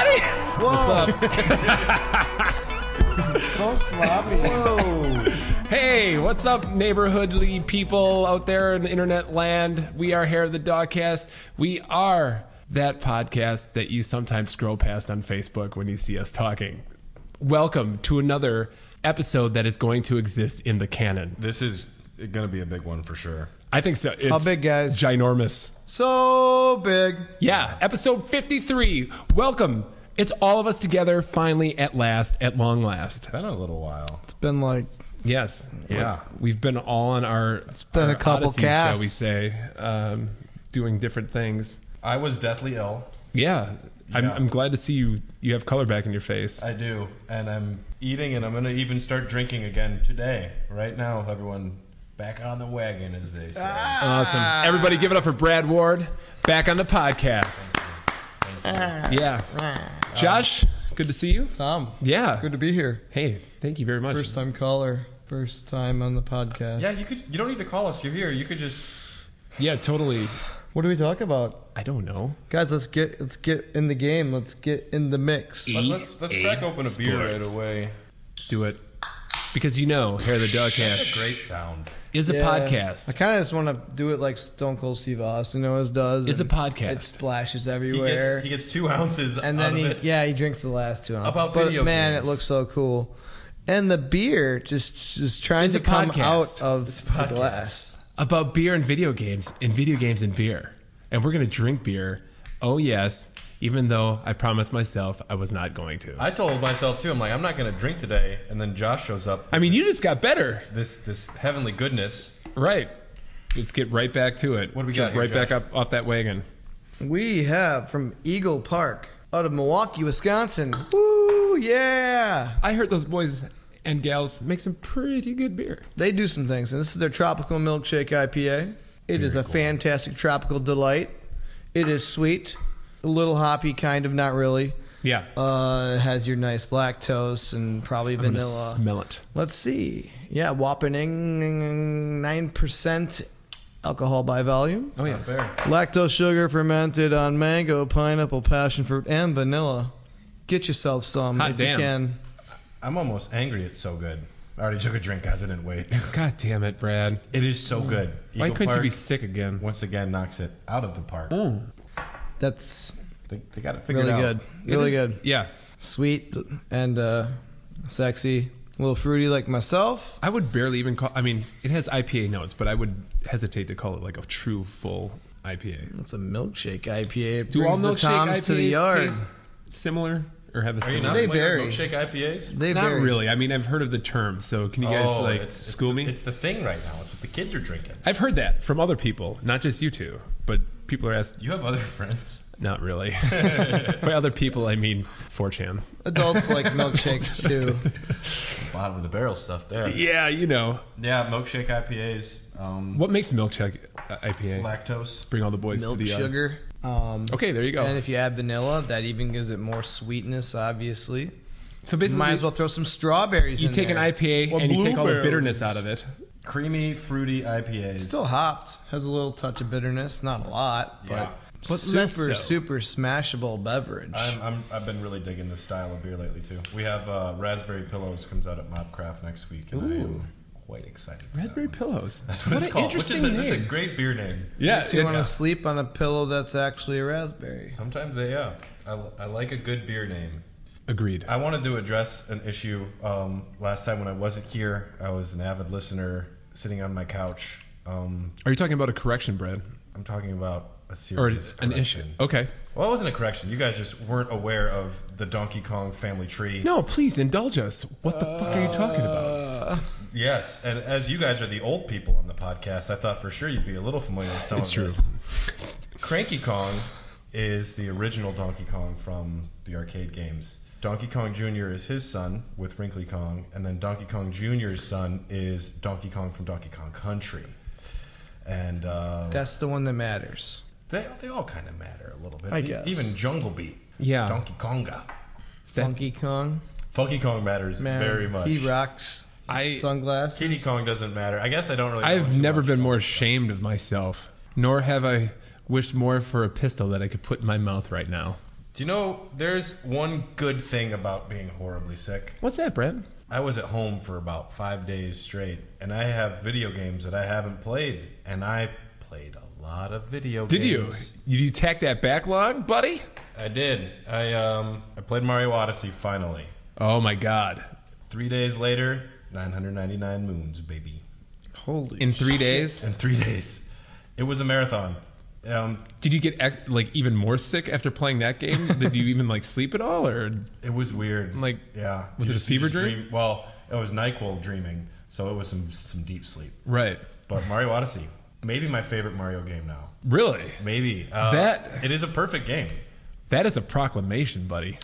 everybody! Whoa. What's up? So sloppy. Whoa. Hey, what's up, neighborhoodly people out there in the internet land? We are here at the Dogcast. We are that podcast that you sometimes scroll past on Facebook when you see us talking. Welcome to another episode that is going to exist in the canon. This is going to be a big one for sure. I think so. It's how big, guys? Ginormous. So big. Yeah, episode 53. Welcome. It's all of us together finally at last, at long last. It's been a little while. It's been like... Yes. Yeah. We've been all on It's been our a couple Odyssey, casts. shall we say, doing different things. I was deathly ill. Yeah. Yeah. I'm glad to see you have color back in your face. I do. And I'm eating, and I'm going to even start drinking again today. Right now, everyone back on the wagon, as they say. Awesome. Everybody give it up for Brad Ward, back on the podcast. Yeah. Josh, good to see you. Tom. Yeah. Good to be here. Hey, thank you very much. First time caller. First time on the podcast. Yeah, you don't need to call us. You're here. You could just... Yeah, totally. What do we talk about? I don't know. Guys, let's get in the game. Let's get in the mix. Let's crack open a beer right away. Do it. Because you know, Hair of the Dogcast Great sound. is a Yeah. podcast. I kind of just want to do it like Stone Cold Steve Austin always does. Is a and podcast. It splashes everywhere. He gets 2 ounces and out then of it. he drinks the last 2 ounces. About but video man, games. it looks so cool. And the beer just trying It's to a come podcast. out of It's a the podcast. glass. About beer and video games and beer. And we're going to drink beer. Oh, yes. Even though I promised myself I was not going to. I told myself, too, I'm like, I'm not going to drink today. And then Josh shows up. I mean, you just got better. This heavenly goodness. Right. Let's get right back to it. What do we Jump got here, right back Josh? up off that wagon. We have from Eagle Park out of Milwaukee, Wisconsin. Woo, yeah. I heard those boys and gals make some pretty good beer. They do some things, and this is their tropical milkshake IPA. It is a fantastic tropical delight. It is sweet, a little hoppy, kind of, not really. Yeah. It has your nice lactose and probably I'm going to vanilla. smell it. Let's see. Yeah, whopping 9% alcohol by volume. Oh, yeah. Not fair. Lactose sugar fermented on mango, pineapple, passion fruit, and vanilla. Get yourself some Hot if damn. you can. I'm almost angry it's so good. I already took a drink, guys. I didn't wait. God damn it, Brad. It is so good. Why Eagle couldn't you Park, be sick again? once again, knocks it out of the park. That's They got it figured really out. good. Really good. Yeah. Sweet and sexy. A little fruity like myself. I would barely even call... I mean, it has IPA notes, but I would hesitate to call it like a true full IPA. It's a milkshake IPA. It Do all brings the milkshake toms IPAs to the yard. taste similar? Or have a Are you similar... not They familiar vary. with milkshake IPAs? They Not vary. really. I mean, I've heard of the term, so can you guys school me? It's the thing right now. It's what the kids are drinking. I've heard that from other people, not just you two, but people are asking. You have other friends. Not really. By other people, I mean 4chan. Adults like milkshakes too. Bottom of the barrel stuff there. Yeah, you know. Yeah, milkshake IPAs. What makes milkshake IPA? Lactose. Bring all the boys Milk to the sugar. Okay, there you go. And if you add vanilla, that even gives it more sweetness, obviously. So basically, Might as well throw some strawberries you in take there. an IPA Or and you take all the blueberries. bitterness out of it. Creamy, fruity IPAs. Still hopped. Has a little touch of bitterness. Not a lot, Yeah. But super, less so. super smashable beverage. I've been really digging this style of beer lately too. We have Raspberry Pillows comes out at Mobcraft next week, and I am quite excited. For Raspberry that one. pillows. That's what, What it's an called. interesting That's a name. great beer name. Yeah, Makes you want yeah. to sleep on a pillow that's actually a raspberry. Sometimes they I like a good beer name. Agreed. I wanted to address an issue. Last time when I wasn't here, I was an avid listener sitting on my couch. Are you talking about a correction, Brad? I'm talking about a Or serious an issue? correction. Okay. Well, it wasn't a correction. You guys just weren't aware of the Donkey Kong family tree. No, please indulge us. What the fuck are you talking about? Yes, and as you guys are the old people on the podcast, I thought for sure you'd be a little familiar with some It's of true. this. Cranky Kong is the original Donkey Kong from the arcade games. Donkey Kong Jr. is his son with Wrinkly Kong, and then Donkey Kong Jr.'s son is Donkey Kong from Donkey Kong Country. And That's the one that matters. they all kind of matter a little bit. I guess. Even Jungle Beat. Yeah. Donkey Konga. Funky Kong. Funky Kong matters Man, very much. he rocks sunglasses. Kitty Kong doesn't matter. I guess I don't really know I've too never much been about more it. ashamed of myself, nor have I wished more for a pistol that I could put in my mouth right now. Do you know there's one good thing about being horribly sick? What's that, Brent? I was at home for about 5 days straight, and I have video games that I haven't played, and I played a lot of video Did games. you? Did you tack that backlog, buddy? I did. I played Mario Odyssey finally. Oh my God! 3 days later, 999 moons, baby. Holy In 3 shit. days? In 3 days. It was a marathon. Did you get even more sick after playing that game? Did you even sleep at all, or It was weird. Yeah. Was You it a fever you dream? Well, it was NyQuil dreaming, so it was some deep sleep. Right? But Mario Odyssey, maybe my favorite Mario game now. Really? Maybe. It is a perfect game. That is a proclamation, buddy.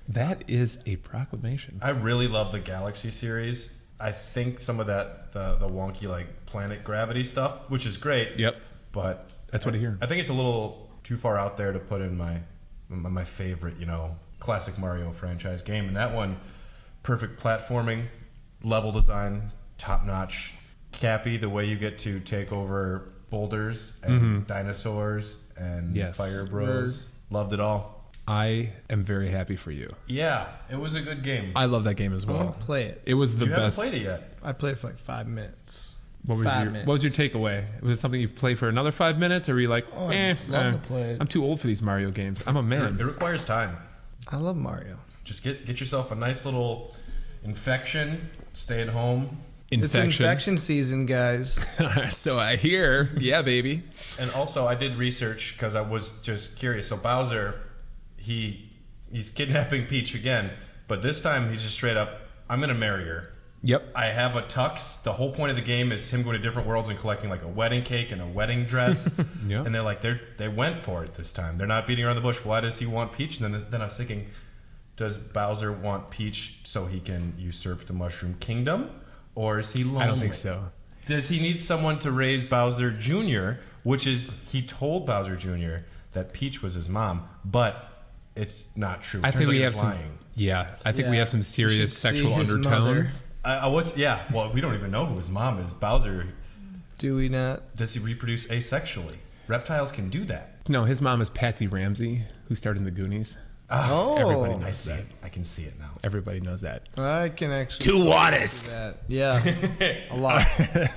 That is a proclamation. I really love the Galaxy series. I think some of that, the wonky planet gravity stuff, which is great. Yep. But That's what I hear. I think it's a little too far out there to put in my favorite, classic Mario franchise game. And that one, perfect platforming, level design, top notch. Cappy, the way you get to take over boulders and dinosaurs and fire bros. Loved it all. I am very happy for you. Yeah, it was a good game. I love that game as I well. want to play it. It was the You haven't best. played it yet. I played for 5 minutes. What was your takeaway? Was it something you play for another 5 minutes, or were you like, I'd love to play it. I'm too old for these Mario games. I'm a It man. requires time. I love Mario. Just get yourself a nice little infection. Stay at home. It's infection season, guys. So I hear, yeah, baby. And also, I did research because I was just curious. So Bowser, he's kidnapping Peach again, but this time he's just straight up, I'm gonna marry her. Yep. I have a tux. The whole point of the game is him going to different worlds and collecting a wedding cake and a wedding dress. Yep. And they went for it this time. They're not beating around the bush. Why does he want Peach? And then I was thinking, does Bowser want Peach so he can usurp the Mushroom Kingdom? Or is he lonely? I don't think so. Does he need someone to raise Bowser Jr., which is, he told Bowser Jr. that Peach was his mom, but it's not true. I Turns think out we he have was some. lying. Yeah, I think we Yeah. have some You serious should see sexual his undertones. Well, we don't even know who his mom is. Bowser, Do we not? does he reproduce asexually? Reptiles can do that. No, his mom is Patsy Ramsey, who starred in The Goonies. Oh, everybody I knows see that. it. I can see it now. Everybody knows that. I can actually. Two see waters. that. Yeah, a lot.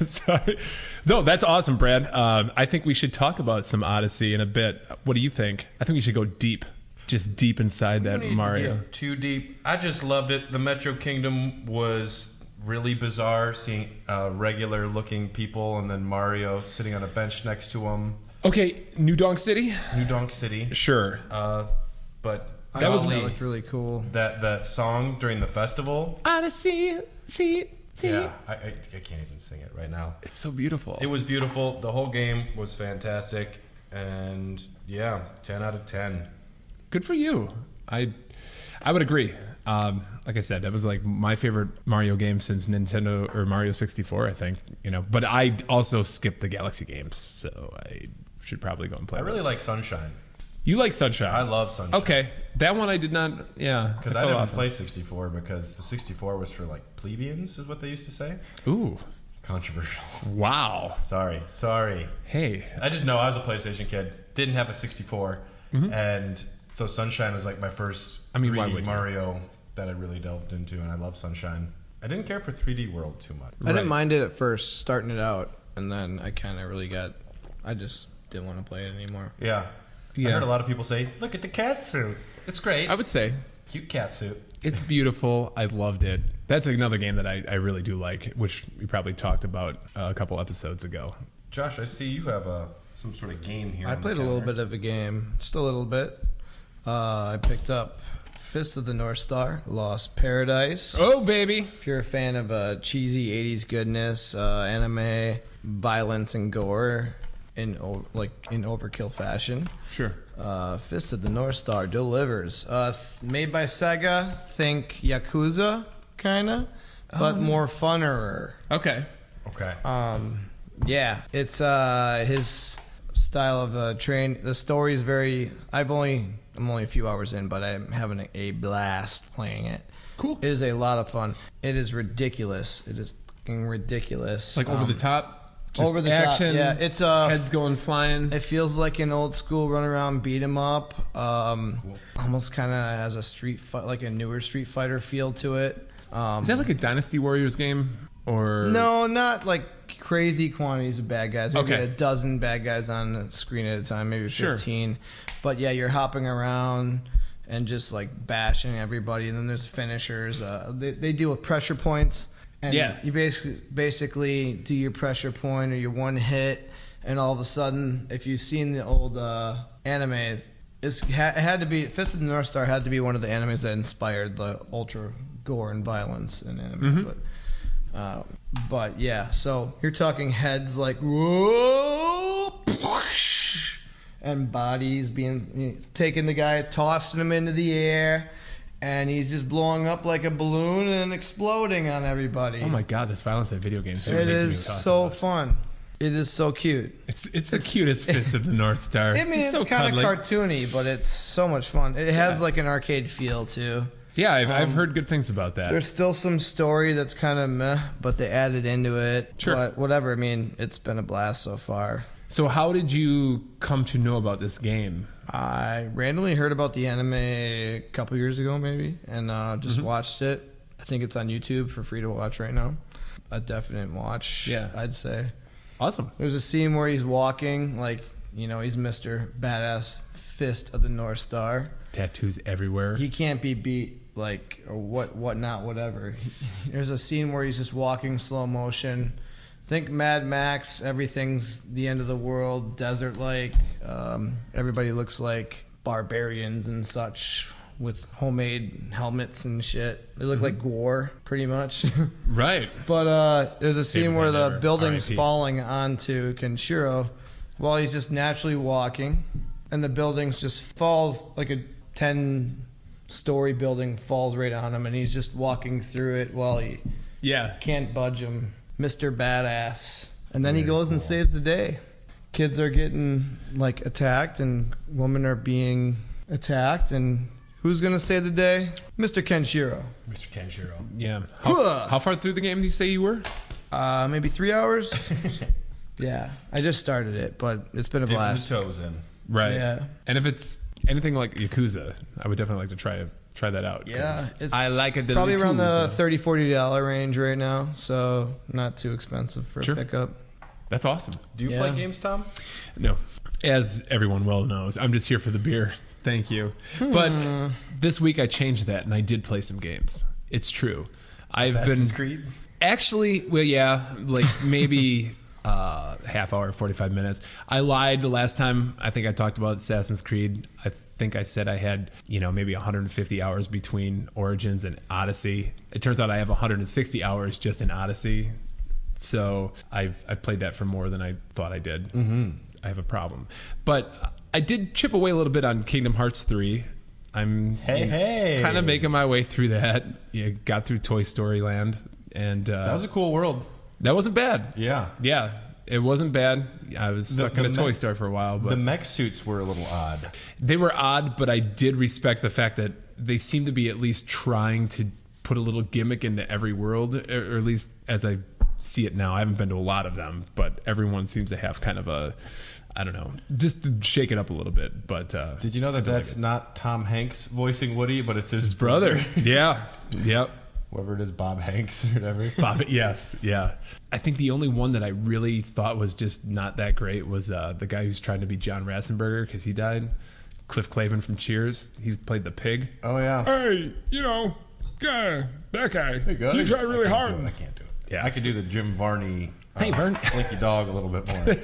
Sorry. No, that's awesome, Brad. I think we should talk about some Odyssey in a bit. What do you think? I think we should go deep. Just deep inside that Mario. Get too deep. I just loved it. The Metro Kingdom was really bizarre, seeing regular looking people and then Mario sitting on a bench next to him. Okay, New Donk City? New Donk City. Sure. But That golly, looked really cool. that song during the festival. Odyssey, see. Yeah, I can't even sing it right now. It's so beautiful. It was beautiful. The whole game was fantastic. And yeah, 10 out of 10. Good for you. I would agree. Like I said, that was my favorite Mario game since Nintendo or Mario 64, I think. But I also skipped the Galaxy games, so I should probably go and play. I really those. like Sunshine. You like Sunshine? I love Sunshine. Okay, that one I did not. Yeah, Because I didn't play 64 because the 64 was for plebeians, is what they used to say. Ooh, Controversial. wow. Sorry. Hey, I just know I was a PlayStation kid, didn't have a 64, and so Sunshine was my first why 3D would you? Mario that I really delved into, and I love Sunshine. I didn't care for 3D World too much. I didn't mind it at first, starting it out, and then I kind of really got. I just didn't want to play it anymore. Yeah. I heard a lot of people say, "Look at the cat suit. It's great. I would say Cute cat suit." it's beautiful. I loved it. That's another game that I really do like, which we probably talked about a couple episodes ago. Josh, I see you have some sort of game here. I played a little bit of a game, just a little bit. I picked up Fist of the North Star, Lost Paradise. Oh, baby. If you're a fan of cheesy 80s goodness, anime, violence, and gore in overkill fashion, Sure. Fist of the North Star delivers. Made by Sega, think Yakuza, kinda, but more funner. Okay. Okay. Yeah, it's his style of train. The story is very. I'm only a few hours in, but I'm having a blast playing it. Cool. It is a lot of fun. It is ridiculous. It is fucking ridiculous. Over the top. Just over the action, top. Yeah, it's heads going flying. It feels like an old school run around beat 'em up. Almost kind of has a like a newer Street Fighter feel to it. Is that like a Dynasty Warriors game? Or No, not like crazy quantities of bad guys. Maybe Okay. a dozen bad guys on the screen at a time, maybe 15. But yeah, you're hopping around and just like bashing everybody. And then there's finishers. They deal with pressure points. And you basically do your pressure point or your one hit, and all of a sudden, if you've seen the old anime, it had to be Fist of the North Star had to be one of the animes that inspired the ultra gore and violence in anime. But yeah, so you're talking heads like whoa, and bodies being taking the guy, tossing him into the air. And he's just blowing up like a balloon and exploding on everybody. Oh my god, this violence in video games. It is so fun. It is so cute. It's the cutest Fist of the North Star. I mean, it's so kind of cuddly. cartoony, but it's so much fun. It has like an arcade feel too. Yeah, I've heard good things about that. There's still some story that's kind of meh, but they added into it. Sure. But whatever. I mean, it's been a blast so far. So how did you come to know about this game? I randomly heard about the anime a couple years ago, maybe, and just watched it. I think it's on YouTube for free to watch right now. A definite watch, I'd say. Awesome. There's a scene where he's walking, like, you know, he's Mr. Badass Fist of the North Star. Tattoos everywhere. He can't be beat, like, or whatnot, whatever. There's a scene where he's just walking slow motion. Think Mad Max, everything's the end of the world, desert-like. Everybody looks like barbarians and such with homemade helmets and shit. They look like gore, pretty much. Right. But there's a scene Favorite where band the ever. building's R.I.P. falling onto Kenshiro while he's just naturally walking, and the building's just falls like a 10-story building falls right on him, and he's just walking through it while he can't budge him. Mr. Badass. And then he goes and saves the day. Kids are getting like attacked and women are being attacked, and who's gonna save the day? Mr. Kenshiro. Mr. Kenshiro. Yeah. How far through the game do you say you were? Maybe 3 hours. Yeah, I just started it, but it's been a Dipping blast. the toes in. Right. Yeah. And if it's anything like Yakuza, I would definitely like to try that out. Yeah, 'cause it's I like it. probably around the $30-$40 range right now, so not too expensive for a pickup. That's awesome. Do you play games, Tom? No. As everyone well knows, I'm just here for the beer. Thank you. But this week I changed that and I did play some games. It's true. Assassin's Creed? Actually, well, yeah, like maybe half hour, 45 minutes. I lied the last time I think I talked about Assassin's Creed. I think I said I had, maybe 150 hours between Origins and Odyssey. It turns out I have 160 hours just in Odyssey. So I've played that for more than I thought I did. Mm-hmm. I have a problem. But I did chip away a little bit on Kingdom Hearts 3. I'm kind of making my way through that. Got through Toy Story Land. And that was a cool world. That wasn't bad. Yeah. Yeah, it wasn't bad. I was stuck in a toy store for a while. But the mech suits were a little odd. They were odd, but I did respect the fact that they seem to be at least trying to put a little gimmick into every world, or at least as I see it now. I haven't been to a lot of them, but everyone seems to have kind of a, I don't know, just to shake it up a little bit. But did you know that that's not Tom Hanks voicing Woody, but it's his brother? Yeah. Yep. Whoever it is, Bob Hanks or whatever. Bob, yes, yeah. I think the only one that I really thought was just not that great was the guy who's trying to be John Ratzenberger because he died. Cliff Clavin from Cheers. He played the pig. Oh, yeah. Hey, that guy. Hey, guys. You try really hard. I can't do it. Yeah, I could do the Jim Varney. Hey, Vern. Slinky Dog a little bit more.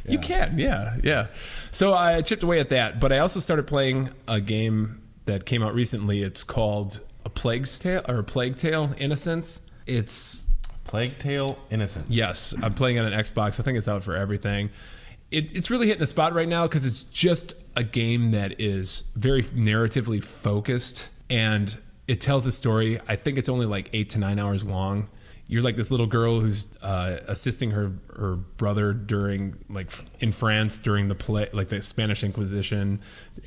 You can, yeah. So I chipped away at that, but I also started playing a game that came out recently. It's called A Plague Tale: Innocence. It's Plague Tale: Innocence. Yes, I'm playing it on an Xbox. I think it's out for everything. It's really hitting a spot right now because it's just a game that is very narratively focused and it tells a story. I think it's only like 8 to 9 hours long. You're like this little girl who's assisting her brother during, like, in France during the Spanish Inquisition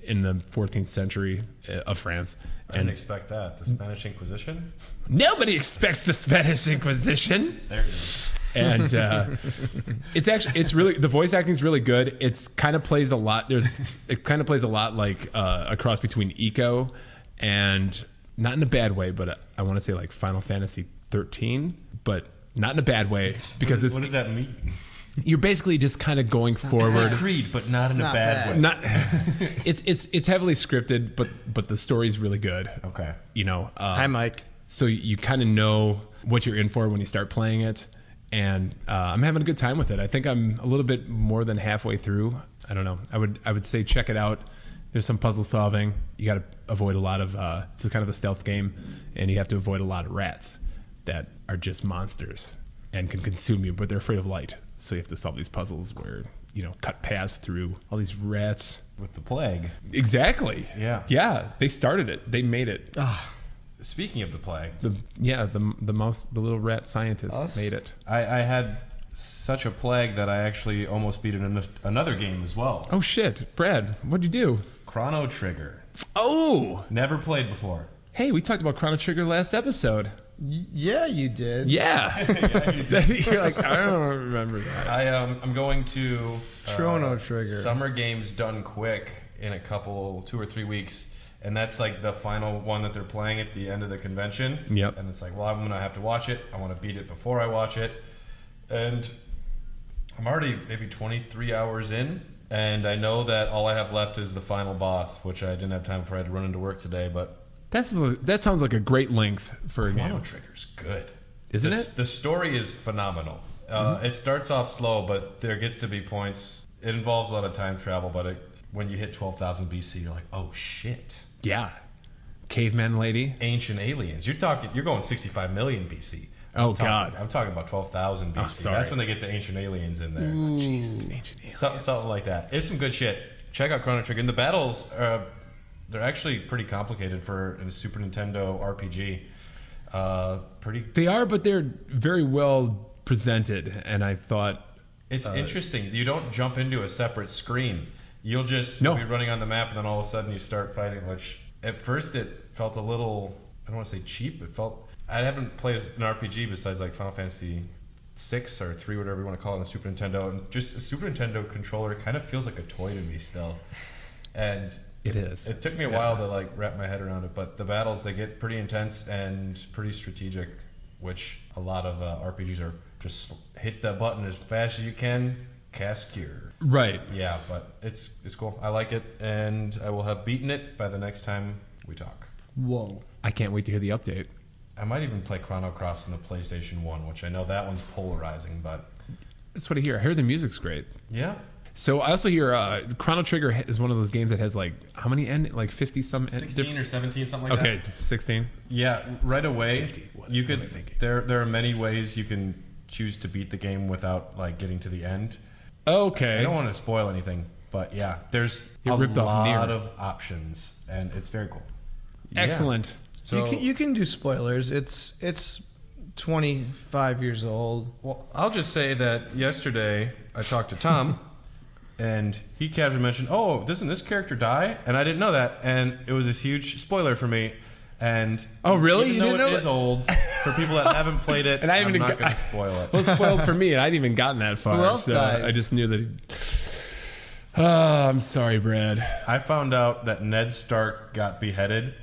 in the 14th century of France. I didn't expect that. The Spanish Inquisition? Nobody expects the Spanish Inquisition. There it is. And it's really, the voice acting is really good. It's kind of plays a lot. It kind of plays a lot like a cross between Eco and, not in a bad way, but I want to say like Final Fantasy 13, but not in a bad way, because what does that mean? You're basically just kind of going forward. It's like Creed, but not in a bad way. Not, it's heavily scripted, but the story's really good. Okay. You know. Hi, Mike. So you kind of know what you're in for when you start playing it, and I'm having a good time with it. I think I'm a little bit more than halfway through. I don't know. I would say check it out. There's some puzzle solving. You got to avoid a lot of. It's kind of a stealth game, and you have to avoid a lot of rats that are just monsters and can consume you, but they're afraid of light. So you have to solve these puzzles where, you know, cut past through all these rats. With the plague. Exactly. Yeah. Yeah. They started it. They made it. Speaking of the plague. The little rat scientists made it. I had such a plague that I actually almost beat it in another game as well. Oh, shit. Brad, what'd you do? Chrono Trigger. Oh! Never played before. Hey, we talked about Chrono Trigger last episode. Yeah, you did. Yeah. Yeah, you did. You're like, I don't remember that. I'm going to Chrono Trigger. Summer Games Done Quick in a couple, 2 or 3 weeks, and that's like the final one that they're playing at the end of the convention. Yep. And it's like, well, I'm gonna have to watch it. I want to beat it before I watch it, and I'm already maybe 23 hours in, and I know that all I have left is the final boss, which I didn't have time for. I had to run into work today, but That sounds like a great length for a Chrono game. Trigger's good. Isn't it? The story is phenomenal. It starts off slow, but there gets to be points. It involves a lot of time travel, but when you hit 12,000 BC, you're like, oh shit. Yeah. Caveman lady. Ancient aliens. You're going 65 million BC. God. I'm talking about 12,000 BC. sorry. That's when they get the ancient aliens in there. Jesus, ancient aliens. Something like that. It's some good shit. Check out Chrono Trigger. And the battles, they're actually pretty complicated for a Super Nintendo RPG. They are, but they're very well presented, and I thought It's interesting. You don't jump into a separate screen. You'll just No. be running on the map, and then all of a sudden you start fighting, which at first it felt a little, I don't want to say cheap. It felt, I haven't played an RPG besides like Final Fantasy 6 or 3, whatever you want to call it, on the Super Nintendo. And just a Super Nintendo controller kind of feels like a toy to me still. And it is. it took me a while to like wrap my head around it, but the battles, they get pretty intense and pretty strategic, which a lot of RPGs are just hit that button as fast as you can, cast cure. Right. Yeah, but it's cool. I like it, and I will have beaten it by the next time we talk. Whoa. I can't wait to hear the update. I might even play Chrono Cross on the PlayStation 1, which I know that one's polarizing, but That's what I hear. I hear the music's great. yeah. So I also hear Chrono Trigger is one of those games that has like how many like 50 some 16 or 17, something like that. Okay, 16. Yeah, right away. 50. What You am I could. thinking? There are many ways you can choose to beat the game without like getting to the end. Okay. I don't want to spoil anything, but yeah, there's It a ripped off lot Nier. of options, and it's very cool. Excellent. So you can do spoilers. It's 25 years old. well, I'll just say that yesterday I talked to Tom, and he casually mentioned, "Oh, doesn't this character die?" And I didn't know that, and it was this huge spoiler for me. And Oh, really? Even You though didn't know it is that? old for people that haven't played it, And I I'm haven't not even going got- to spoil it. Well, it's spoiled for me, and I hadn't even gotten that far. Who else so dies? I just knew that. Oh, I'm sorry, Brad. I found out that Ned Stark got beheaded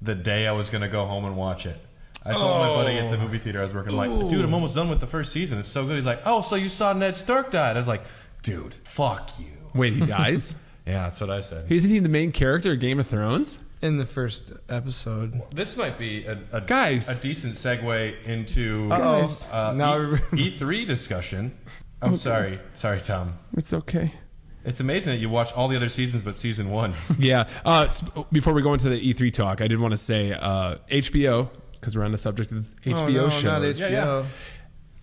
the day I was going to go home and watch it. I told my buddy at the movie theater I was working, like, dude, I'm almost done with the first season. It's so good. He's like, oh, so you saw Ned Stark died? I was like, dude, fuck you. Wait, he dies? Yeah, that's what I said. Isn't he the main character of Game of Thrones? In the first episode. This might be a Guys. decent segue into Guys. Now E3 discussion. I'm sorry, Tom. It's okay. It's amazing that you watch all the other seasons but season 1. Yeah. Before we go into the E3 talk, I did want to say HBO, because we're on the subject of HBO shows. Not HBO. Yeah.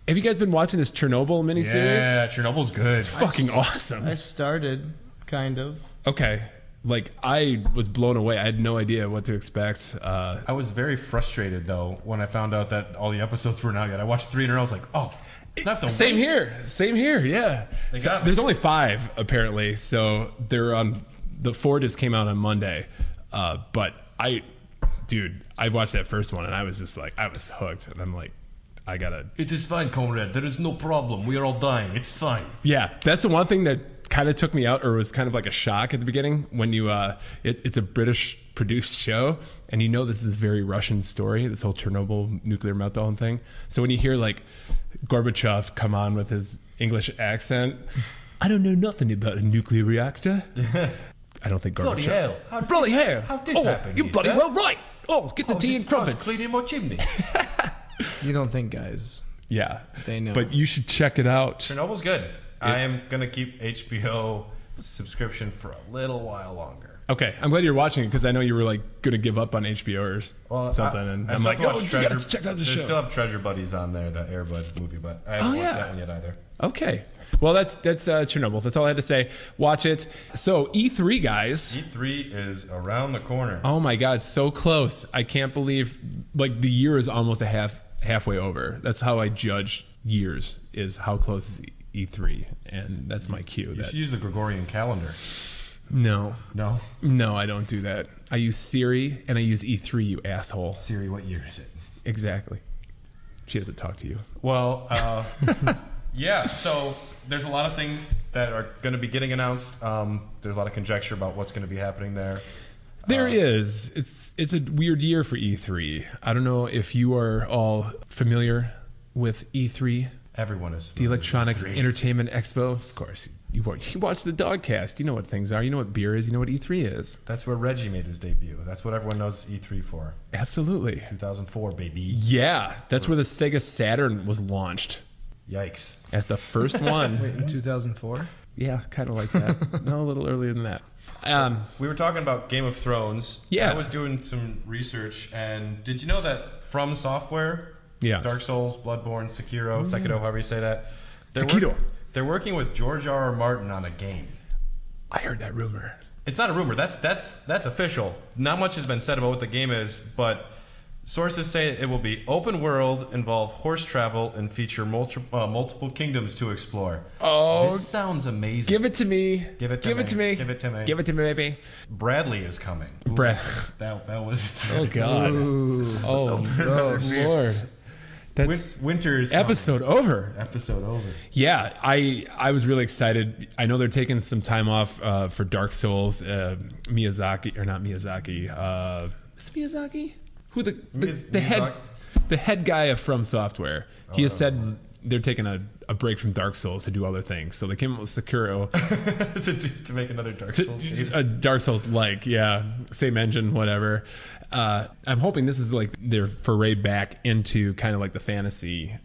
Have you guys been watching this Chernobyl miniseries? Yeah, Chernobyl's good. It's fucking awesome. I started, kind of. Okay. Like, I was blown away. I had no idea what to expect. I was very frustrated though when I found out that all the episodes were not yet. I watched 3 in a row. I was like, oh, I have to Same wait. Same here. Yeah. They So, got me. there's only 5 apparently, so they're on. The 4 just came out on Monday, but I watched that first one and I was just like, I was hooked, and I'm like, I gotta. It is fine, comrade. There is no problem. We are all dying. It's fine. Yeah, that's the one thing that kind of took me out, or was kind of like a shock at the beginning when you. It's a British produced show, and you know this is a very Russian story. This whole Chernobyl nuclear meltdown thing. So when you hear like Gorbachev come on with his English accent, I don't know nothing about a nuclear reactor. I don't think Gorbachev. Bloody hell! How did this happen? You bloody well right. Oh, get the tea and crumpets. Cleaning my chimney. You don't think, guys? Yeah, they know. But you should check it out. Chernobyl's good. I am gonna keep HBO subscription for a little while longer. Okay, I'm glad you're watching it because I know you were like gonna give up on HBO or something, and I'm like, oh, you gotta check out the show. They still have Treasure Buddies on there, the Air Bud movie, but I haven't watched that one yet either. Okay. Well, that's Chernobyl. That's all I had to say. Watch it. So E3, guys. E3 is around the corner. Oh my God, so close! I can't believe like the year is almost halfway over. That's how I judge years, is how close is E3, and that's my cue. You should use the Gregorian calendar. No, I don't do that. I use Siri and I use E3. You asshole. Siri, what year is it? Exactly. She doesn't talk to you. Well, yeah. So there's a lot of things that are going to be getting announced. There's a lot of conjecture about what's going to be happening there. There is. It's a weird year for E3. I don't know if you are all familiar with E3. Everyone is. The Electronic Entertainment Expo. Of course. You watch the Dogcast. You know what things are. You know what beer is. You know what E3 is. That's where Reggie made his debut. That's what everyone knows E3 for. Absolutely. 2004, baby. Yeah. That's where the Sega Saturn was launched. Yikes. At the first one. Wait, in 2004? Yeah, kind of like that. No, a little earlier than that. We were talking about Game of Thrones. Yeah. I was doing some research, and did you know that From Software, yes. Dark Souls, Bloodborne, Sekiro, however you say that, they're working with George R.R. Martin on a game. I heard that rumor. It's not a rumor. That's official. Not much has been said about what the game is, but sources say it will be open world, involve horse travel, and feature multiple kingdoms to explore. Oh, this sounds amazing. Give it to me. Give it to me. Give it to me, baby. Bradley is coming. Ooh, that was. Oh God. Ooh. Oh Lord. That's winter's episode coming. over. Episode over. Yeah, I was really excited. I know they're taking some time off for Dark Souls. Miyazaki or not Miyazaki? Is it Miyazaki? Who the head guy of From Software? He has said they're taking a break from Dark Souls to do other things. So they came up with Sekiro to make another Dark Souls game. A Dark Souls like, yeah, same engine, whatever. I'm hoping this is like their foray back into kind of like the fantasy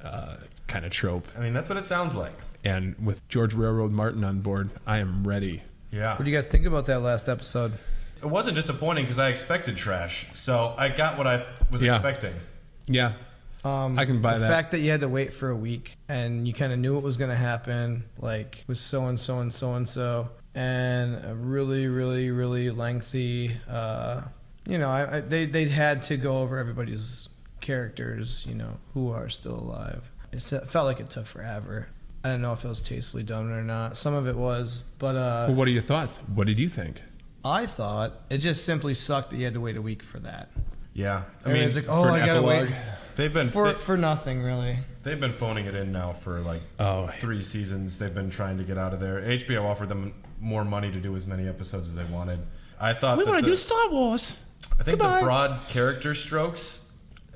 kind of trope. I mean, that's what it sounds like. And with George Railroad Martin on board, I am ready. Yeah. What do you guys think about that last episode? It wasn't disappointing because I expected trash, so I got what I was expecting. Yeah. I can buy that. The fact that you had to wait for a week and you kind of knew what was going to happen, like with so and so and so and so, and a really, really, really lengthy. They had to go over everybody's characters, who are still alive. It felt like it took forever. I don't know if it was tastefully done or not. Some of it was, but. Well, what are your thoughts? What did you think? I thought it just simply sucked that you had to wait a week for that. Yeah, I mean, it's like, I gotta wait. They've been for nothing really. They've been phoning it in now for like 3 seasons. They've been trying to get out of there. HBO offered them more money to do as many episodes as they wanted. I thought we want to do Star Wars. I think the broad character strokes.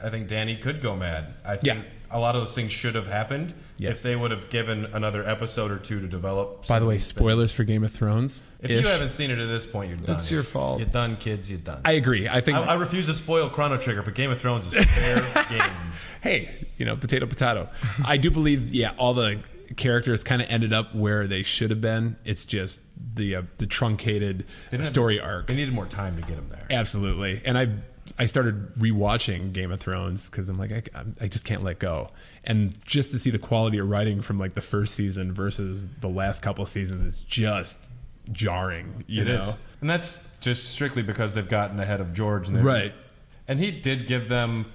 I think Danny could go mad. I think a lot of those things should have happened if they would have given another episode or 2 to develop. By the way, spoilers for Game of Thrones. If you haven't seen it at this point, you're done. It's your fault. You're done, kids. You're done. I agree. I think I refuse to spoil Chrono Trigger, but Game of Thrones is fair game. Hey, potato. I do believe, all the characters kind of ended up where they should have been. It's just the truncated story arc. They needed more time to get them there. Absolutely. And I started rewatching Game of Thrones because I'm like, I just can't let go. And just to see the quality of writing from like the first season versus the last couple of seasons is just jarring. You know? Is. And that's just strictly because they've gotten ahead of George. Right. And he did give them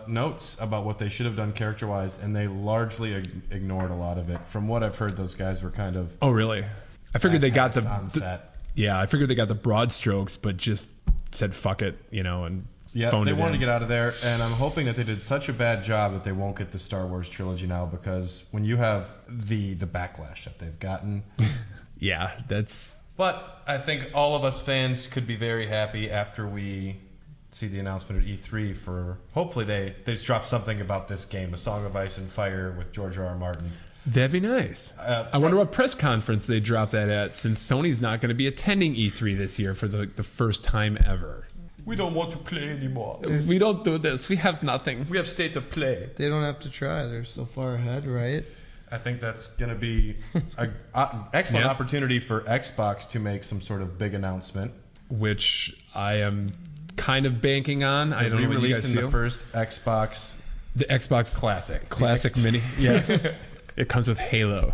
notes about what they should have done character-wise, and they largely ignored a lot of it. From what I've heard, those guys were kind of... Oh, really? I figured they got on set. Yeah, I figured they got the broad strokes, but just said fuck it, and Yeah, they want to get out of there, and I'm hoping that they did such a bad job that they won't get the Star Wars trilogy now, because when you have the backlash that they've gotten... Yeah, that's... But I think all of us fans could be very happy after we see the announcement at E3 for... Hopefully they just drop something about this game, A Song of Ice and Fire with George R.R. Martin. That'd be nice. I wonder what press conference they drop that at, since Sony's not going to be attending E3 this year for the first time ever. We don't want to play anymore. If we don't do this, we have nothing. We have state of play. They don't have to try. They're so far ahead, right? I think that's going to be an excellent opportunity for Xbox to make some sort of big announcement. Which I am kind of banking on. I don't know what you guys feel. The first Xbox... The Xbox Classic. Mini. Yes. It comes with Halo.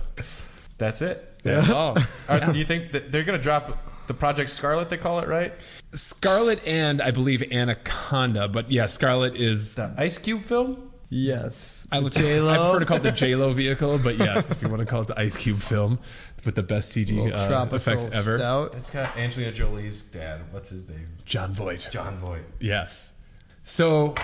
That's it. That's all. Do you think that they're going to drop the Project Scarlet, they call it, right? Scarlet and, I believe, Anaconda. But yeah, Scarlet is... The Ice Cube film? Yes. I prefer to call it the J-Lo vehicle, but yes, if you want to call it the Ice Cube film with the best CG effects ever. Stout. It's got Angelina Jolie's dad. What's his name? John Voight. Yes. So,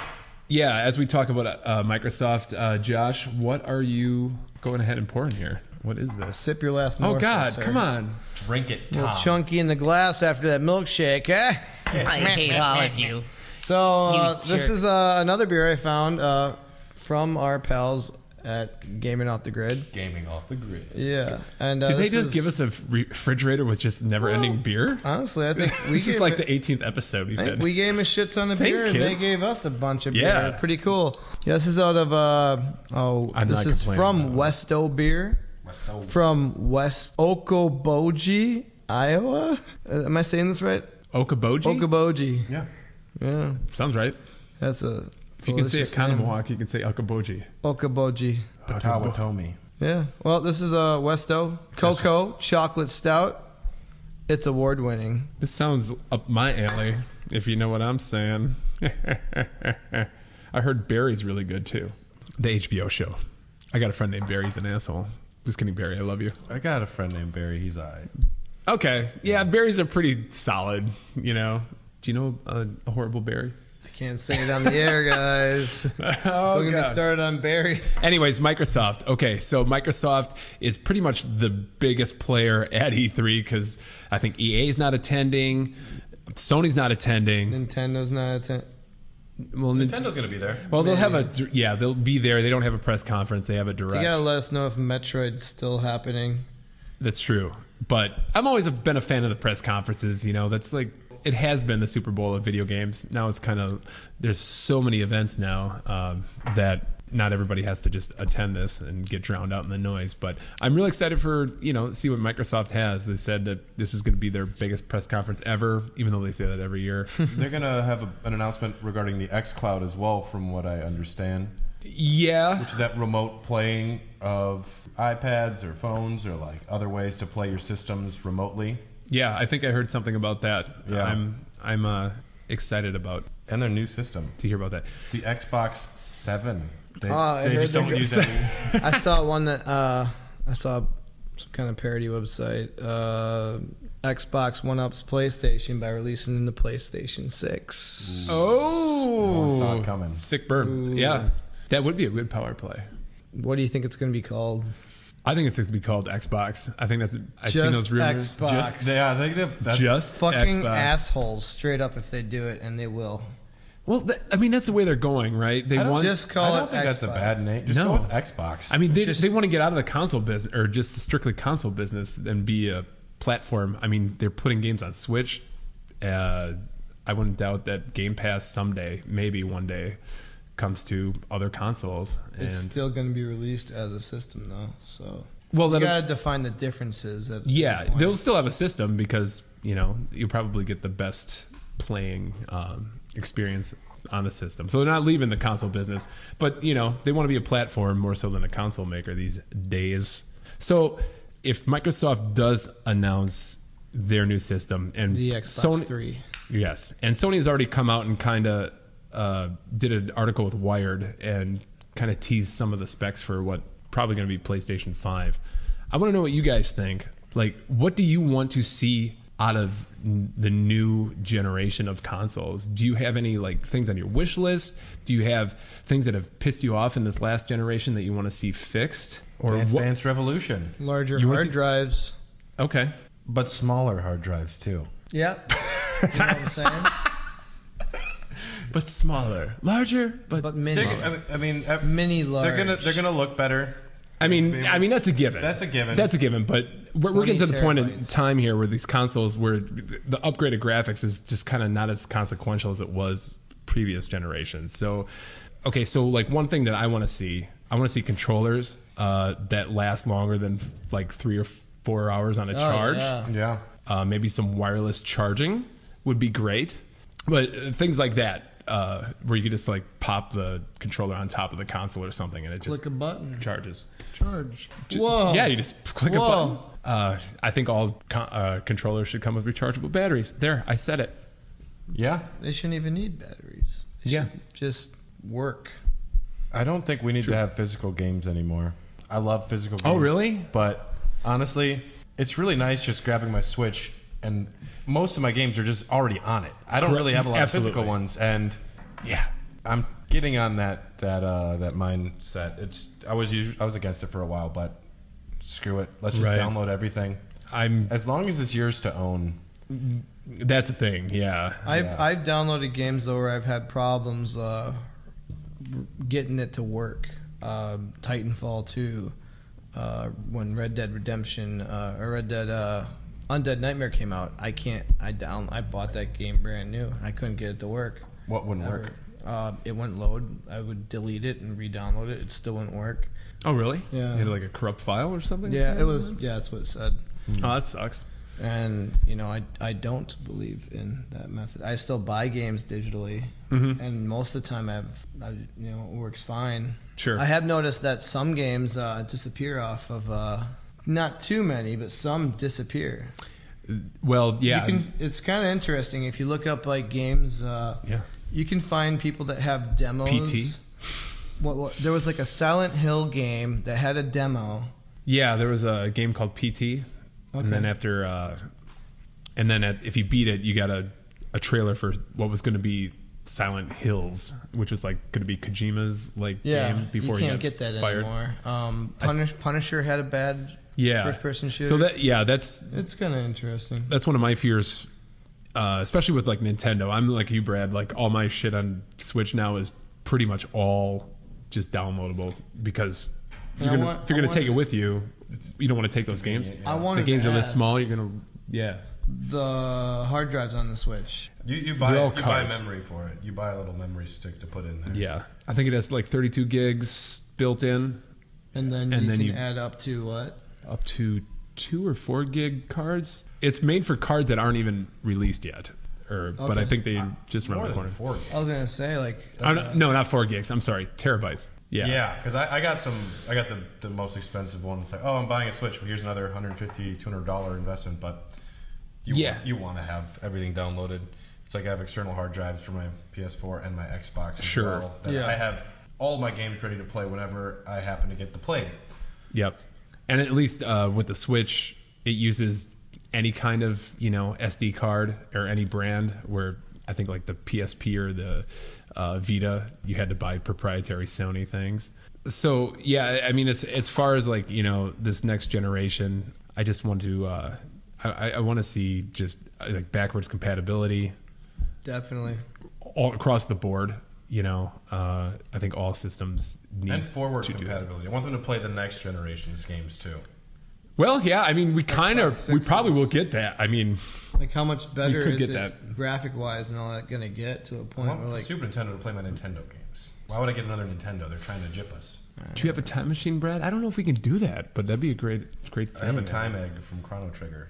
yeah, as we talk about Microsoft, Josh, what are you going ahead and pouring here? What is this? Sip your last Oh, morsel, God, sir. come on. Drink it, A Tom. little chunky in the glass after that milkshake, eh? I hate all of you. So, You this jerks. is another beer I found from our pals at Gaming Off the Grid. Gaming off the grid. Yeah. And Did they this just is- give us a refrigerator with just never-ending beer? Honestly, I think we This is gave like it- the 18th episode we've I think had. we gave them a shit ton of Thank beer, and they kids. gave us a bunch of beer. Yeah. Pretty cool. Yeah, this is out of I'm this not is complaining from about it. Westo Beer, from West Okoboji, Iowa. Am I saying this right? Okaboji? Okoboji. Yeah. Yeah, Sounds right. that's a. If you can say delicious a name. Kanamawak, you can say Okaboji. Okoboji. Potawatomi. Yeah. Well, this is a Westo Cocoa Chocolate Stout. It's award winning. This sounds up my alley, if you know what I'm saying. I heard Barry's really good, too. The HBO show. I got a friend named Barry. He's an asshole. Just kidding, Barry. I love you. I got a friend named Barry. He's all right. Okay. Yeah, Barry's are pretty solid, you know. Do you know a horrible Barry? I can't say it on the air, guys. Oh, Don't get me God. started on Barry. Anyways, Microsoft. Okay, so Microsoft is pretty much the biggest player at E3 because I think EA's not attending, Sony's not attending. Nintendo's not attending. Well, Nintendo's going to be there. well, they'll have they'll be there. They don't have a press conference. They have a direct. You gotta let us know if Metroid's still happening. That's true. But I'm always been a fan of the press conferences. You know, that's like it has been the Super Bowl of video games. Now it's kind of there's so many events now that not everybody has to just attend this and get drowned out in the noise. But I'm really excited for see what Microsoft has. They said that this is going to be their biggest press conference ever, even though they say that every year. They're going to have an announcement regarding the xCloud as well, from what I understand. Yeah. Which is that remote playing of iPads or phones or like other ways to play your systems remotely. Yeah, I think I heard something about that. Yeah. I'm excited about And their new system, to hear about that. the Xbox 7. I They heard just don't they're use that. I saw one that I saw some kind of parody website. Xbox One Up's PlayStation by releasing the PlayStation 6. Oh, No one saw it coming. Sick burn. Yeah, that would be a good power play. What do you think it's going to be called? I think it's going to be called Xbox. I think I've seen Just those rumors. Xbox. Yeah, I think that's Just Fucking Xbox. assholes, straight up, if they do it, and they will. Well, I mean that's the way they're going, right? They want Just I call don't it think Xbox. that's a bad name. Just No. go with Xbox. I mean, they Just- want to get out of the console business or just strictly console business and be a platform. I mean, they're putting games on Switch. I wouldn't doubt that Game Pass someday, maybe one day, comes to other consoles. And It's still going to be released as a system, though. So well, you that'll- got to define the differences. At yeah, some point. they'll still have a system because you'll probably get the best playing experience on the system. So they're not leaving the console business, but they want to be a platform more so than a console maker these days. So if Microsoft does announce their new system and the Xbox 3. yes, and Sony has already come out and kind of did an article with Wired and kind of teased some of the specs for what probably going to be PlayStation 5. I want to know what you guys think. Like, what do you want to see out of the new generation of consoles? Do you have any like things on your wish list? Do you have things that have pissed you off in this last generation that you want to see fixed? Or Dance Dance Revolution. Larger hard drives. Okay. But smaller hard drives, too. Yeah. You know what I'm saying? But smaller. Larger, but mini. I mean, Mini large. They're gonna look better. I mean, that's a given. That's a given. That's a given. But we're getting to the point in terabytes. time here where these consoles, where the upgraded graphics is just kind of not as consequential as it was previous generations. So, okay, so like one thing that I want to see controllers that last longer than like 3 or 4 hours on a charge. Yeah. Maybe some wireless charging would be great. But things like that, where you could just like pop the controller on top of the console or something, and it just Click a button. charges. Charge. Whoa. Yeah, you just click a button. I think all controllers should come with rechargeable batteries. There, I said it. Yeah. They shouldn't even need batteries. They should just work. I don't think we need to have physical games anymore. I love physical games. Oh, really? But honestly, it's really nice just grabbing my Switch, and most of my games are just already on it. I don't really have a lot of physical ones, and yeah, I'm getting on that mindset. I was against it for a while, but screw it. Let's just download everything. As long as it's yours to own. That's a thing. Yeah. I've downloaded games though where I've had problems getting it to work. Titanfall 2, when Red Dead Redemption or Red Dead Undead Nightmare came out. I bought that game brand new. I couldn't get it to work. What wouldn't work? It wouldn't load. I would delete it and re-download it. It still wouldn't work. Oh, really? Yeah. You had like a corrupt file or something? Yeah, it was. Yeah, that's what it said. Oh, that sucks. And I don't believe in that method. I still buy games digitally, and most of the time it works fine. Sure. I have noticed that some games disappear off of not too many, but some disappear. Well, yeah. It's kind of interesting if you look up like games. You can find people that have demos. PT. There was like a Silent Hill game that had a demo. Yeah, there was a game called PT. Okay. And then if you beat it, you got a trailer for what was going to be Silent Hills, which was like going to be Kojima's game before he got get that fired. Anymore. Punisher had a bad first-person shooter. So it's kind of interesting. That's one of my fears, especially with like Nintendo. I'm like you, Brad. Like all my shit on Switch now is pretty much all just downloadable because if you're gonna take it with you. You don't want to take those games. The games are this small. You're gonna, the hard drives on the Switch. You buy memory for it. You buy a little memory stick to put in there. Yeah, I think it has like 32 gigs built in, and then you can add up to what? Up to 2 or 4 gig cards. It's made for cards that aren't even released yet, but I think they just around the corner. 4 gigs. I was gonna say no, not 4 gigs. I'm sorry, terabytes. Yeah, because I got the most expensive one. It's like, I'm buying a Switch. Well, here's another $150, $200 investment, but you want to have everything downloaded. It's like I have external hard drives for my PS4 and my Xbox as well. I have all my games ready to play whenever I happen to get the Plague. Yep, and at least with the Switch, it uses any kind of SD card or any brand. Where I think like the PSP or the Vita, you had to buy proprietary Sony things. So yeah, I mean, as far as like this next generation, I just want to I want to see just like backwards compatibility. Definitely. All across the board. I think all systems need and forward compatibility. I want them to play the next generation's games too. Well, yeah, I mean, we probably will get that. I mean, like how much better is it that graphic-wise and all that going to get to a point where like Super Nintendo to play my Nintendo games. Why would I get another Nintendo? They're trying to jip us. Do you have a time machine, Brad? I don't know if we can do that, but that'd be a great thing. I have a time egg from Chrono Trigger.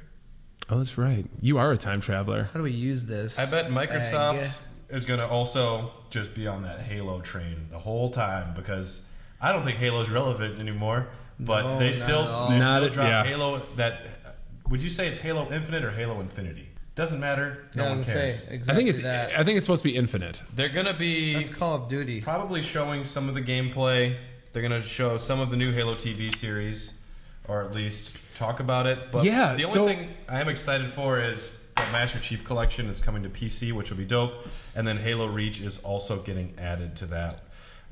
Oh, that's right. You are a time traveler. How do we use this? I bet Microsoft is going to also just be on that Halo train the whole time because I don't think Halo's relevant anymore. But they still drop Halo. Would you say it's Halo Infinite or Halo Infinity? Doesn't matter. No one cares. Exactly I think it's supposed to be Infinite. They're gonna be. That's Call of Duty. Probably showing some of the gameplay. They're gonna show some of the new Halo TV series, or at least talk about it. But the only thing I am excited for is called Master Chief Collection. It's coming to PC, which will be dope. And then Halo Reach is also getting added to that.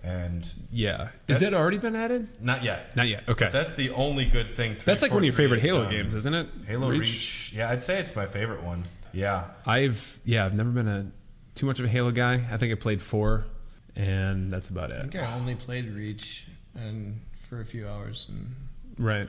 And yeah, is it already been added? Not yet. Not yet. Okay, but that's the only good thing. That's like one of your favorite Halo games, isn't it? Halo Reach. Yeah, I'd say it's my favorite one. Yeah, I've never been too much of a Halo guy. I think I played 4, and that's about it. I think I only played Reach and for a few hours. Right.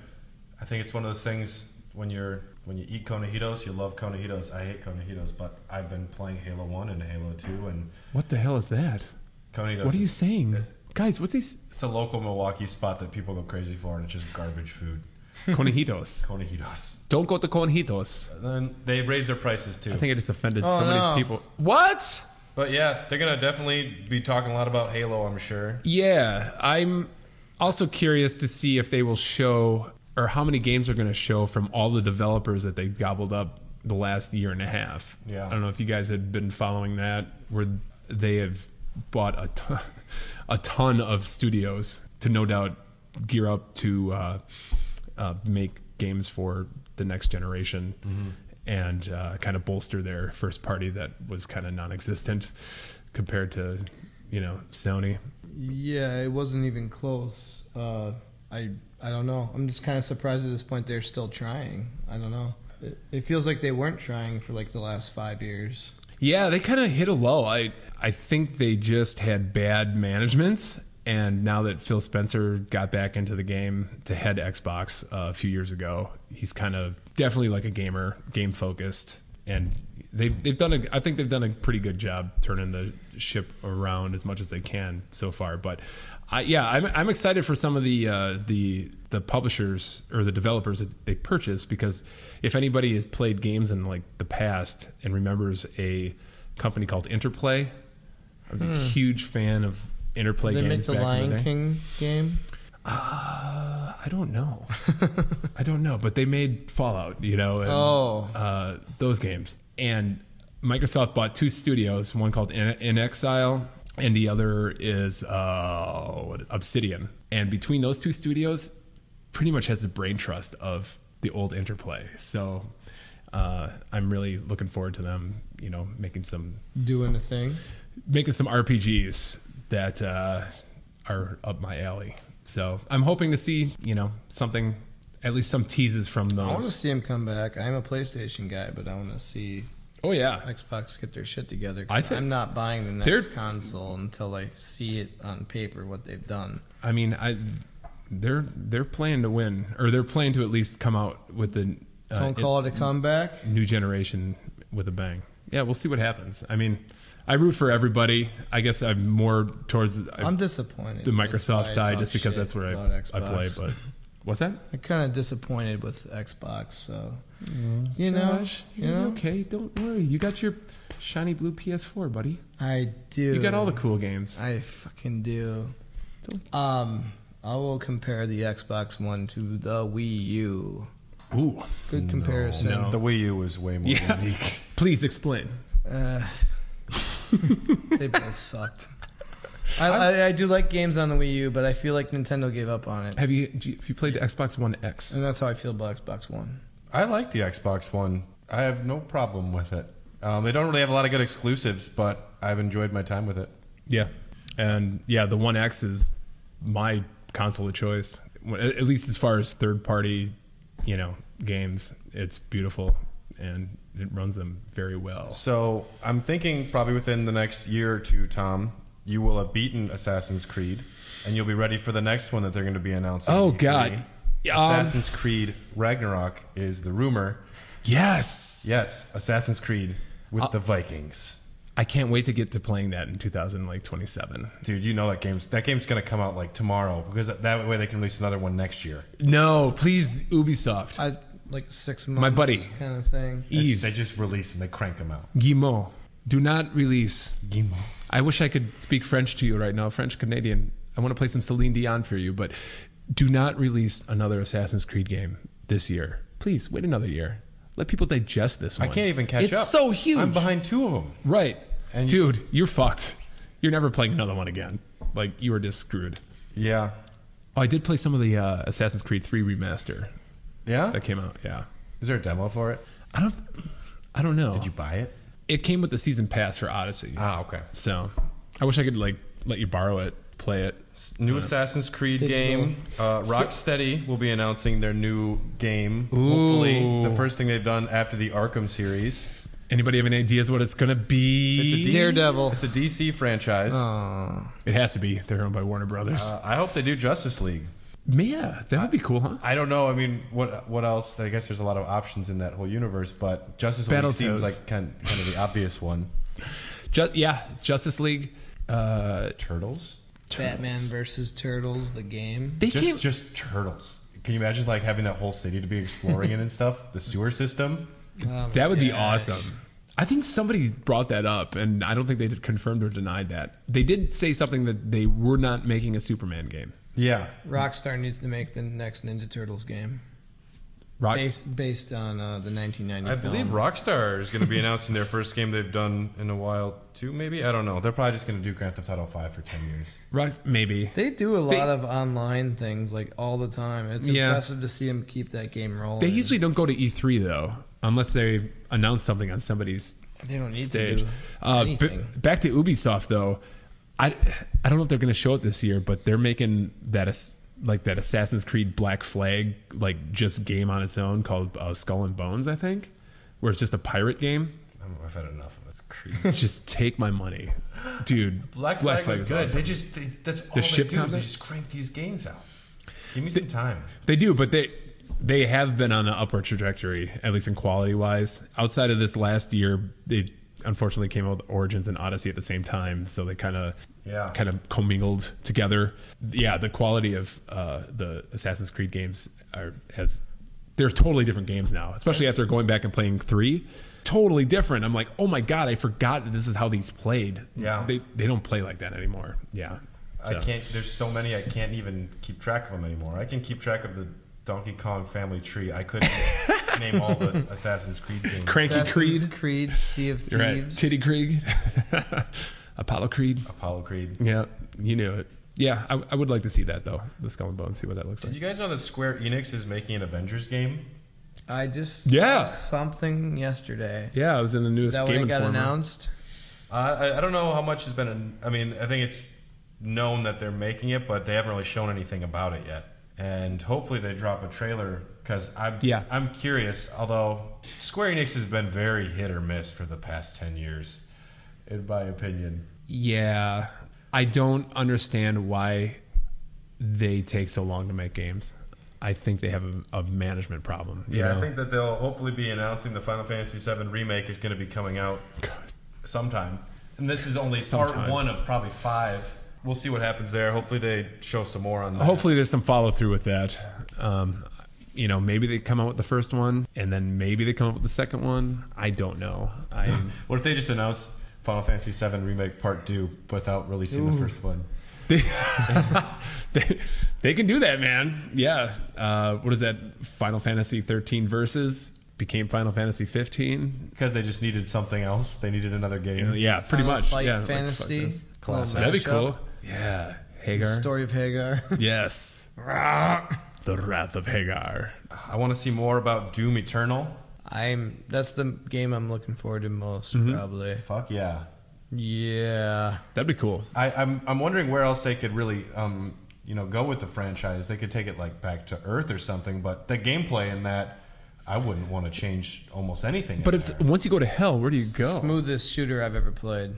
I think it's one of those things when you eat Conejitos, you love Conejitos. I hate Conejitos, but I've been playing Halo 1 and Halo 2, and what the hell is that? Conejitos. What are you saying? Guys, what's these? It's a local Milwaukee spot that people go crazy for, and it's just garbage food. Conejitos. Conejitos. Don't go to Conejitos. Then they raised their prices too. I think I just offended so many people. What? But yeah, they're going to definitely be talking a lot about Halo, I'm sure. Yeah, I'm also curious to see if they will show, or how many games are going to show from all the developers that they gobbled up the last year and a half. Yeah. I don't know if you guys had been following that, where they have bought a ton of studios to no doubt gear up to make games for the next generation. Mm-hmm. And kind of bolster their first party that was kind of non-existent compared to, Sony. Yeah, it wasn't even close. I don't know. I'm just kind of surprised at this point they're still trying. I don't know. It feels like they weren't trying for like the last 5 years. Yeah, they kind of hit a low. I think they just had bad management. And now that Phil Spencer got back into the game to head Xbox a few years ago, he's kind of definitely like a gamer, game focused, and they've done I think they've done a pretty good job turning the ship around as much as they can so far. But I'm excited for some of the publishers or the developers that they purchased, because if anybody has played games in like the past and remembers a company called Interplay, I was a huge fan of Interplay games back in the day. They make the Lion King game? I don't know. I don't know, but they made Fallout, and those games. And Microsoft bought 2 studios, one called In Exile, and the other is Obsidian. And between those 2 studios, pretty much has the brain trust of the old Interplay. So I'm really looking forward to them, making some RPGs that are up my alley. So I'm hoping to see, something, at least some teases from those. I want to see him come back. I'm a PlayStation guy, but I want to see Xbox get their shit together. I'm not buying the next console until I see it on paper, what they've done. I mean, they're playing to win, or they're playing to at least come out with the don't call it a comeback. New generation with a bang. Yeah, we'll see what happens. I mean, I root for everybody. I guess I'm more towards. I'm disappointed. The Microsoft side, just because that's where I play. But what's that? I'm kind of disappointed with Xbox. So Josh, okay, don't worry. You got your shiny blue PS4, buddy. I do. You got all the cool games. I fucking do. I will compare the Xbox One to the Wii U. Ooh, good comparison. No. The Wii U was way more unique. Please explain. They both sucked. I do like games on the Wii U, but I feel like Nintendo gave up on it. Have you played the Xbox One X? And that's how I feel about Xbox One. I like the Xbox One. I have no problem with it. They don't really have a lot of good exclusives, but I've enjoyed my time with it. Yeah. And the One X is my console of choice, at least as far as third-party, games. It's beautiful, and it runs them very well. So I'm thinking probably within the next year or two, Tom, you will have beaten Assassin's Creed, and you'll be ready for the next one that they're going to be announcing. Oh, God. Assassin's Creed Ragnarok is the rumor. Yes. Yes, Assassin's Creed with the Vikings. I can't wait to get to playing that in 2027. Dude, that game's going to come out like tomorrow, because that way they can release another one next year. No, please, Ubisoft. Like 6 months. My buddy. Kind of thing. Yves. They just release them. They crank them out. Guillemot. Do not release. Guillemot. I wish I could speak French to you right now, French Canadian. I want to play some Celine Dion for you, but do not release another Assassin's Creed game this year. Please, wait another year. Let people digest this one. I can't even catch up. It's so huge. I'm behind 2 of them. Right. And dude, you're fucked. You're never playing another one again. Like, you were just screwed. Yeah. Oh, I did play some of the Assassin's Creed 3 remaster. Yeah? That came out, yeah. Is there a demo for it? I I don't know. Did you buy it? It came with the season pass for Odyssey. Ah, okay. So I wish I could like let you borrow it, play it. New Assassin's Creed game. Rocksteady will be announcing their new game. Ooh. Hopefully, the first thing they've done after the Arkham series. Anybody have any ideas what it's gonna be? Daredevil. It's a DC franchise. It has to be. They're owned by Warner Brothers. I hope they do Justice League. Yeah, that would be cool, huh? I don't know. I mean, what else? I guess there's a lot of options in that whole universe, but Justice League seems like kind of the obvious one. Justice League. Turtles? Batman versus Turtles, the game. Just turtles. Can you imagine like having that whole city to be exploring it and stuff? The sewer system? That would be awesome. I think somebody brought that up, and I don't think they confirmed or denied that. They did say something that they were not making a Superman game. Yeah. Rockstar needs to make the next Ninja Turtles game. Based on the 1990 I film. believe Rockstar is going to be announcing their first game they've done in a while, too, maybe? I don't know. They're probably just going to do Grand Theft Auto 5 for 10 years. Maybe. They do a lot of online things like all the time. It's impressive to see them keep that game rolling. They usually don't go to E3, though, unless they announce something on somebody's They don't need stage. to do anything. Back to Ubisoft, though. I don't know if they're going to show it this year, but they're making that Assassin's Creed Black Flag just game on its own called Skull and Bones, I think, where it's just a pirate game. I've had enough of this Creed. Just take my money, dude. Black Flag was good. Awesome. That's all The they ship do is combat? they just crank these games out. Give me some time. They do, but they have been on an upward trajectory, at least in quality wise. Outside of this last year, they unfortunately came out with Origins and Odyssey at the same time, so they kind of commingled together. Yeah, the quality of the Assassin's Creed games they're totally different games now, especially after going back and playing 3. Totally different. I'm like, oh my god, I forgot that this is how these played. Yeah, they don't play like that anymore. Yeah, I can't. There's so many I can't even keep track of them anymore. I can keep track of the Donkey Kong family tree. I couldn't name all the Assassin's Creed games. Cranky Creed, Sea of Thieves, right. Titty Creed, Apollo Creed. Yeah, you knew it. Yeah, I would like to see that though. The Skull and Bones, see what that looks like. Did you guys know that Square Enix is making an Avengers game? I just saw something yesterday. Yeah, I was in the newest Is that Game when it got Informer. announced? I don't know how much has been. I mean, I think it's known that they're making it, but they haven't really shown anything about it yet. And hopefully they drop a trailer because I'm curious. Although Square Enix has been very hit or miss for the past 10 years, in my opinion. Yeah, I don't understand why they take so long to make games. I think they have a management problem. You know? I think that they'll hopefully be announcing the Final Fantasy VII Remake is going to be coming out sometime. And this is only part 1 of probably 5. We'll see what happens there. Hopefully they show some more on that. Hopefully there's some follow through with that. Maybe they come out with the first one, and then maybe they come up with the second one. I don't know. What if they just announce Final Fantasy VII Remake Part 2 without releasing the first one? They can do that, man. Yeah. What is that? Final Fantasy 13 Versus became Final Fantasy 15 because they just needed something else. They needed another game. Yeah, pretty Final much. Fight Yeah, Fantasy. Classic. That'd be cool. Yeah, Hagar. The story of Hagar. Yes. The Wrath of Hagar. I want to see more about Doom Eternal. That's the game I'm looking forward to most, probably. Fuck yeah. Yeah, that'd be cool. I'm wondering where else they could really go with the franchise. They could take it like back to Earth or something, but the gameplay in that I wouldn't want to change almost anything. But it's once you go to hell, where do you go? The smoothest shooter I've ever played,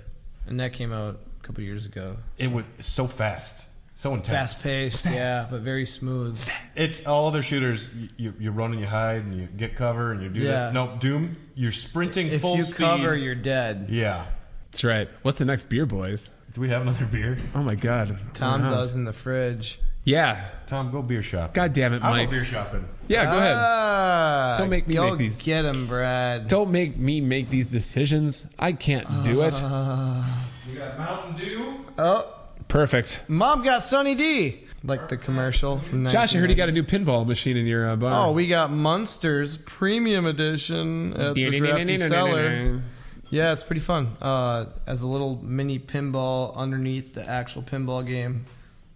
and that came out a couple years ago. It was so fast, so intense, fast paced, yeah, but very smooth. It's all other shooters. You run and you hide and you get cover and you do this. No, Doom, you're sprinting full speed. If you cover, you're dead. Yeah. That's right. What's the next beer, boys? Do we have another beer? Oh my god. Tom does in the fridge. Yeah. Tom, go beer shopping. God damn it, Mike. I'll go beer shopping. Yeah, go ahead. Don't make me make these. Get him, Brad. Don't make me make these decisions. I can't do it. We got Mountain Dew. Oh. Perfect. Mom got Sunny D. Like the commercial from Josh, I heard you got a new pinball machine in your bar. Oh, we got Munsters Premium Edition at the Drafty Cellar. Yeah, it's pretty fun. As a little mini pinball underneath the actual pinball game.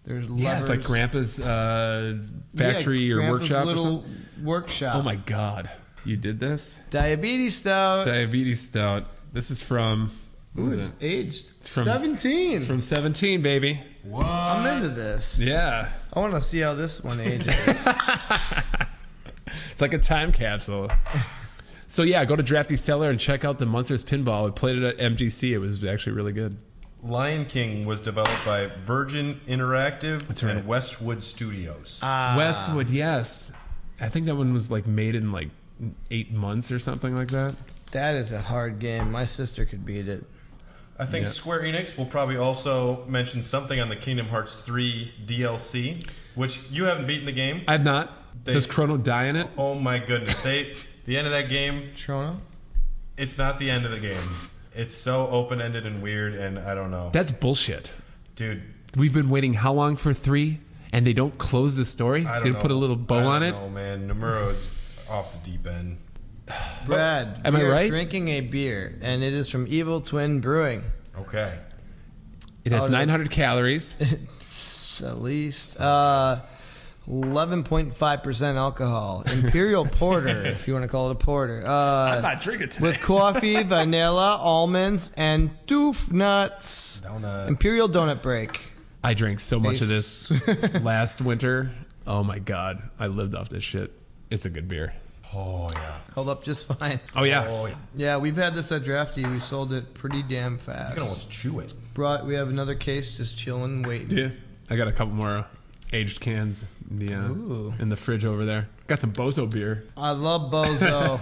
There's levers. Yeah, it's like Grandpa's factory or Grandpa's workshop little or something. workshop. Oh my god. You did this? Diabetes stout. Diabetes stout. This is from... Ooh, it's aged. 17. It's from 17, baby. What? I'm into this. Yeah. I want to see how this one ages. It's like a time capsule. So yeah, go to Drafty Cellar and check out the Munsters Pinball. I played it at MGC. It was actually really good. Lion King was developed by Virgin Interactive right. and Westwood Studios. Westwood, yes. I think that one was like made in like 8 months or something like that. That is a hard game. My sister could beat it. I think Square Enix will probably also mention something on the Kingdom Hearts 3 DLC, which you haven't beaten the game. I've not. Does Chrono die in it? Oh my goodness. The end of that game, Chrono? it's not the end of the game. It's so open-ended and weird, and I don't know. That's bullshit. Dude, We've been waiting how long for 3, and they don't close the story? I They don't know. put a little bow on it? Oh man, Nomura's off the deep end. Brad, Am I we are right? drinking a beer, and it is from Evil Twin Brewing. Okay. It has Oh, 900 calories. At least 11.5% alcohol. Imperial Porter, if you want to call it a porter. not drinking today. With coffee, vanilla, almonds, and doof nuts. Donut. Imperial Donut Break. I drank so much of this last winter. Oh my God. I lived off this shit. It's a good beer. Oh yeah. Held up just fine. Oh, yeah. Oh, yeah. Yeah, we've had this at Drafty. We sold it pretty damn You fast. can almost chew it. We have another case just chilling, waiting. Yeah. I got a couple more aged cans in the fridge over there. Got some Bozo beer. I love Bozo.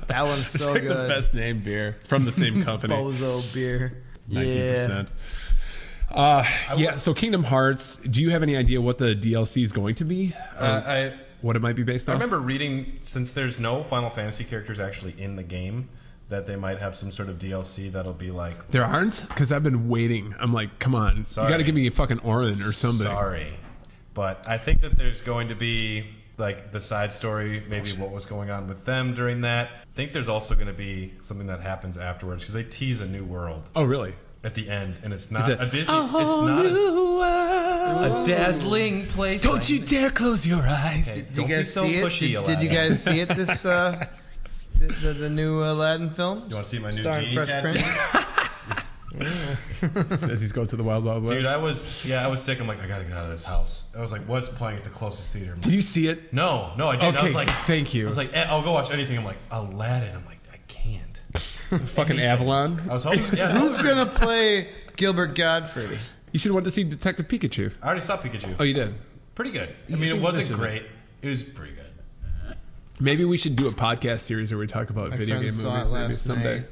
That one's It's so like good. the best named beer from the same company. Bozo beer. 19%. Yeah, so Kingdom Hearts, do you have any idea what the DLC is going to be? What it might be based I on? remember reading, since there's no Final Fantasy characters actually in the game, that they might have some sort of DLC that'll be like... There aren't? Because I've been waiting. I'm like, come on. Sorry. You got to give me a fucking Orin or something. Sorry. But I think that there's going to be like the side story, maybe what was going on with them during that. I think there's also going to be something that happens afterwards, because they tease a new world Oh, really? at the end, and it's not Is it a Disney... It's not a dazzling place. Don't you dare close your eyes. Hey, Did don't you guys be so see it? pushy, Did you Aladdin. guys see it? This the new Aladdin film. You want to see my new Starring genie Fresh tattoo? Prince? Says he's going to the Wild Wild West. Dude, I was sick. I'm like, I gotta get out of this house. I was like, what's playing at the closest theater? I'm Did like, you see it? no, I didn't. I Okay, was like, thank you. I was like, I'll go watch anything. I'm like, Aladdin. I'm like, I can't. Fucking Avalon. I was hoping. Yeah, Who's gonna play Gilbert Godfrey? You should have went to see Detective Pikachu. I already saw Pikachu. Oh, you did? Pretty good. I mean, it wasn't great. It was pretty good. Maybe we should do a podcast series where we talk about My video game friend movies. saw it Maybe last someday. night.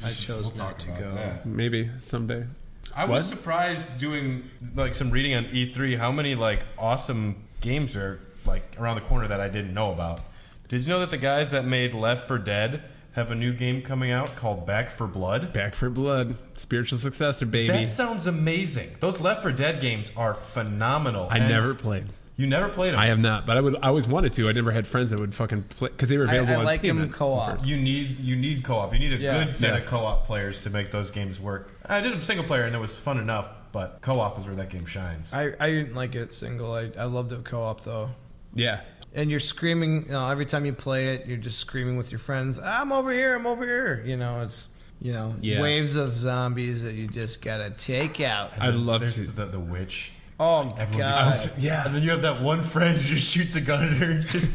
I chose not to go. Maybe someday. I was surprised doing like some reading on E3 how many like awesome games are like around the corner that I didn't know about. Did you know that the guys that made Left 4 Dead have a new game coming out called Back 4 Blood? Back 4 Blood. Spiritual successor, baby. That sounds amazing. Those Left 4 Dead games are phenomenal. I And never played. You never played them? I have not, but I always wanted to. I never had friends that would fucking play because they were available I on like Steam. them co-op. You need co-op. You need a good set of co-op players to make those games work. I did them single player and it was fun enough, but co-op is where that game shines. I didn't like it single. I loved it co-op though. Yeah. And you're screaming, every time you play it, you're just screaming with your friends, I'm over here, I'm over here. It's waves of zombies that you just gotta take out. I'd love There's to. the witch. Oh Everyone god. Yeah. And then you have that one friend who just shoots a gun at her and just...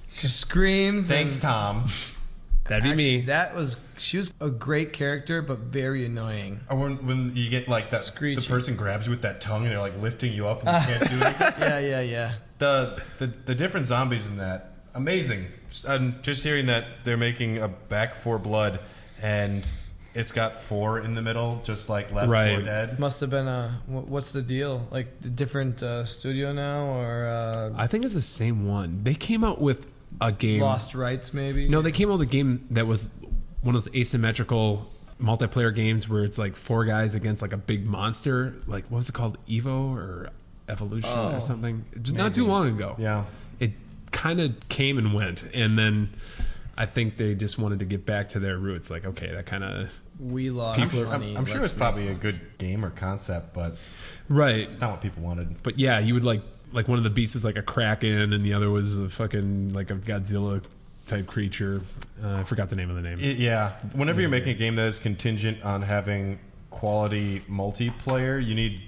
She screams. Thanks, and Tom. That'd be actually, me. she was a great character, but very annoying. Or when you get like that, Screeching. the person grabs you with that tongue and they're like lifting you up and you can't do anything. Yeah. The different zombies in that, amazing. I'm just hearing that they're making a Back 4 Blood and it's got 4 in the middle, just like Left 4 Dead. Must have been what's the deal? Like the different studio now, or I think it's the same one. They came out with a game. lost rights maybe? No, they came out with a game that was one of those asymmetrical multiplayer games where it's like 4 guys against like a big monster. Like, what was it called? Evo or Evolution or something? Just not too long ago. Yeah. It kind of came and went. And then I think they just wanted to get back to their roots. Like, okay, that kind of... We lost money. I'm sure Let's it's probably a good game or concept, but Right. it's not what people wanted. But yeah, you would like one of the beasts was like a kraken and the other was a fucking like a Godzilla type creature. I forgot the name of the name. Yeah. Whenever you're making a game that is contingent on having quality multiplayer, you need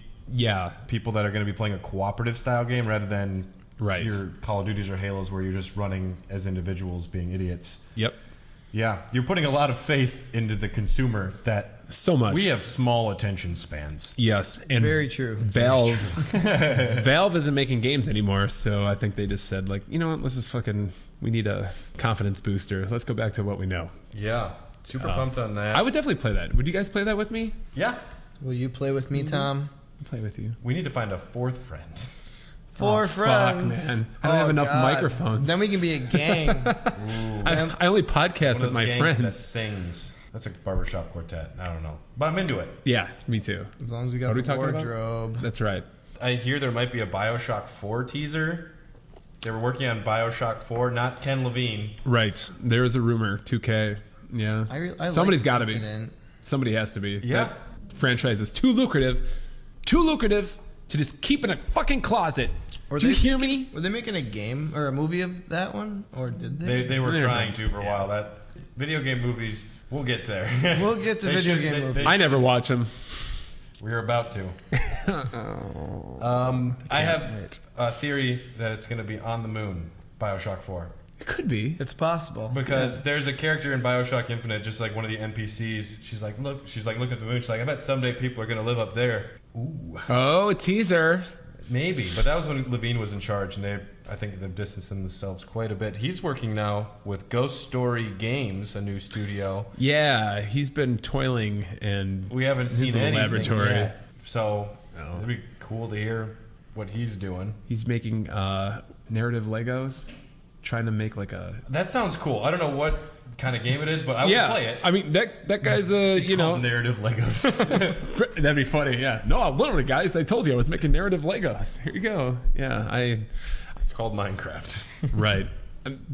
people that are going to be playing a cooperative style game rather than your Call of Duties or Halos where you're just running as individuals being idiots. Yep. Yeah. You're putting a lot of faith into the consumer that so much. We have small attention spans. Yes. And very true. Valve Valve isn't making games anymore, so I think they just said, like, you know what, let's just we need a confidence booster. Let's go back to what we know. Yeah. Super pumped on that. I would definitely play that. Would you guys play that with me? Yeah. Will you play with me, Tom? I'll play with you. We need to find a fourth friend. Four friends. Fuck, man. I don't have enough microphones. Then we can be a gang. I only podcast with my friends. That sings. That's a barbershop quartet. I don't know. But I'm into it. Yeah, me too. As long as we got the wardrobe. That's right. I hear there might be a BioShock 4 teaser. They were working on BioShock 4, not Ken Levine. Right. There is a rumor. 2K. Yeah. Somebody's got to be. Somebody has to be. Yeah. That franchise is too lucrative to just keep in a fucking closet. Do you hear me? Were they making a game or a movie of that one? Or did they? They were trying to for a while. That video game movies, we'll get there. We'll get to video game movies. I never watch them. We're about to. I have a theory that it's going to be on the moon, BioShock 4. It could be. It's possible. Because there's a character in BioShock Infinite, just like one of the NPCs. She's like, looking at the moon. She's like, I bet someday people are going to live up there. Ooh. Oh, teaser. Maybe. But that was when Levine was in charge, and I think they've distanced themselves quite a bit. He's working now with Ghost Story Games, a new studio. Yeah, he's been toiling, and we haven't seen anything laboratory yet. So it'd be cool to hear what he's doing. He's making narrative Legos, trying to make like a... That sounds cool. I don't know what kind of game it is, but I would play it. I mean, that guy's narrative Legos. That'd be funny. Yeah. No, literally, guys, I told you I was making narrative Legos. Here you go. Yeah, It's called Minecraft. Right.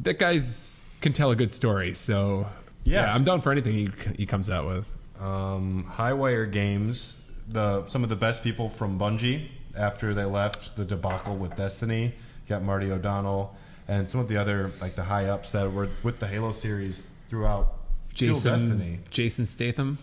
That guy's can tell a good story. So yeah, I'm down for anything he comes out with. Highwire Games, some of the best people from Bungie after they left the debacle with Destiny. You got Marty O'Donnell and some of the other, like, the high ups that were with the Halo series throughout Destiny. Jason Statham,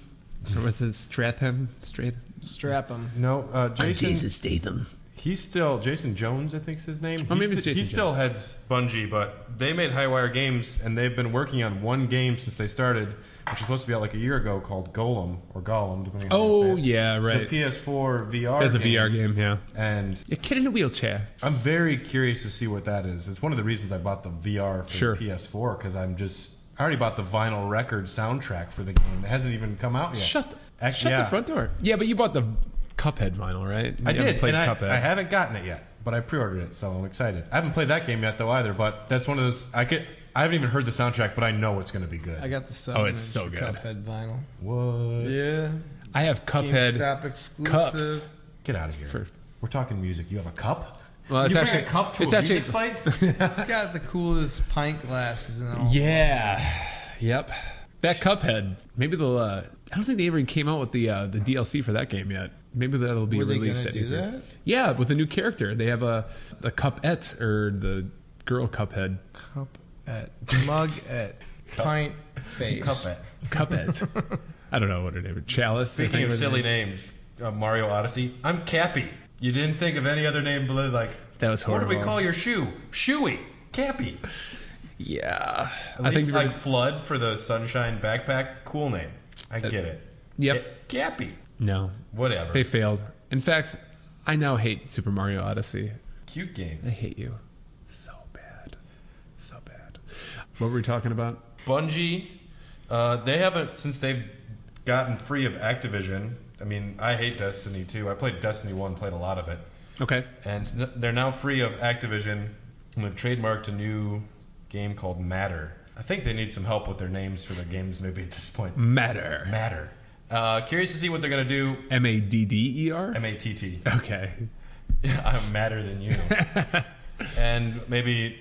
or was it Stratham? Strapham. No, Jason Statham. He's still Jason Jones, I think is his name. Oh, maybe it's Jason He still heads Bungie, but they made Highwire Games, and they've been working on one game since they started, which was supposed to be out like a year ago, called Golem or Gollum, depending on how you say it. Yeah, right. The PS4 VR. It's a VR game, yeah. And a kid in a wheelchair. I'm very curious to see what that is. It's one of the reasons I bought the VR for the PS4 because I already bought the vinyl record soundtrack for the game. It hasn't even come out yet. Shut the front door. Yeah, but you bought the Cuphead vinyl, right? I did, and I haven't gotten it yet, but I pre-ordered it, so I'm excited. I haven't played that game yet, though, either, but that's one of those... I haven't even heard the soundtrack, but I know it's going to be good. I got the it's so good. Cuphead vinyl. What? Yeah. I have Cuphead GameStop exclusive. cups. Get out of here. We're talking music. You have a cup? Well, you bring a cup to a music fight? It's got the coolest pint glasses and all. Yeah. Yep. That Cuphead. Maybe they'll... I don't think they even came out with the DLC for that game yet. Maybe that'll be released. Were they going to do that? Yeah, with a new character. They have the Cupette, or the girl Cuphead. Cupette. Mug-ette. Pint face. Cupette. I don't know what her name is. Chalice. Speaking of silly names, Mario Odyssey, I'm Cappy. You didn't think of any other name but like... That was horrible. What do we call your shoe? Shoey. Cappy. Yeah. At least like Flood for the Sunshine backpack. Cool name. I get it. Yep. Cappy. No. Whatever. They failed. In fact, I now hate Super Mario Odyssey. Cute game. I hate you. So bad. So bad. What were we talking about? Bungie. They haven't, since they've gotten free of Activision. I mean, I hate Destiny 2. I played Destiny 1, played a lot of it. Okay. And they're now free of Activision. And they've trademarked a new game called Matter. I think they need some help with their names for their games maybe at this point. Matter. Curious to see what they're going to do. Madder? Matt. Okay. I'm madder than you. And maybe,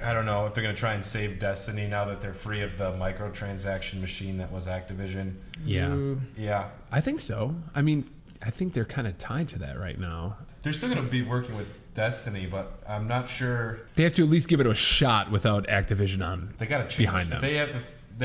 I don't know, if they're going to try and save Destiny now that they're free of the microtransaction machine that was Activision. Yeah. Yeah. I think so. I mean, I think they're kind of tied to that right now. They're still going to be working with Destiny, but I'm not sure. They have to at least give it a shot without Activision on. They got to change behind them. They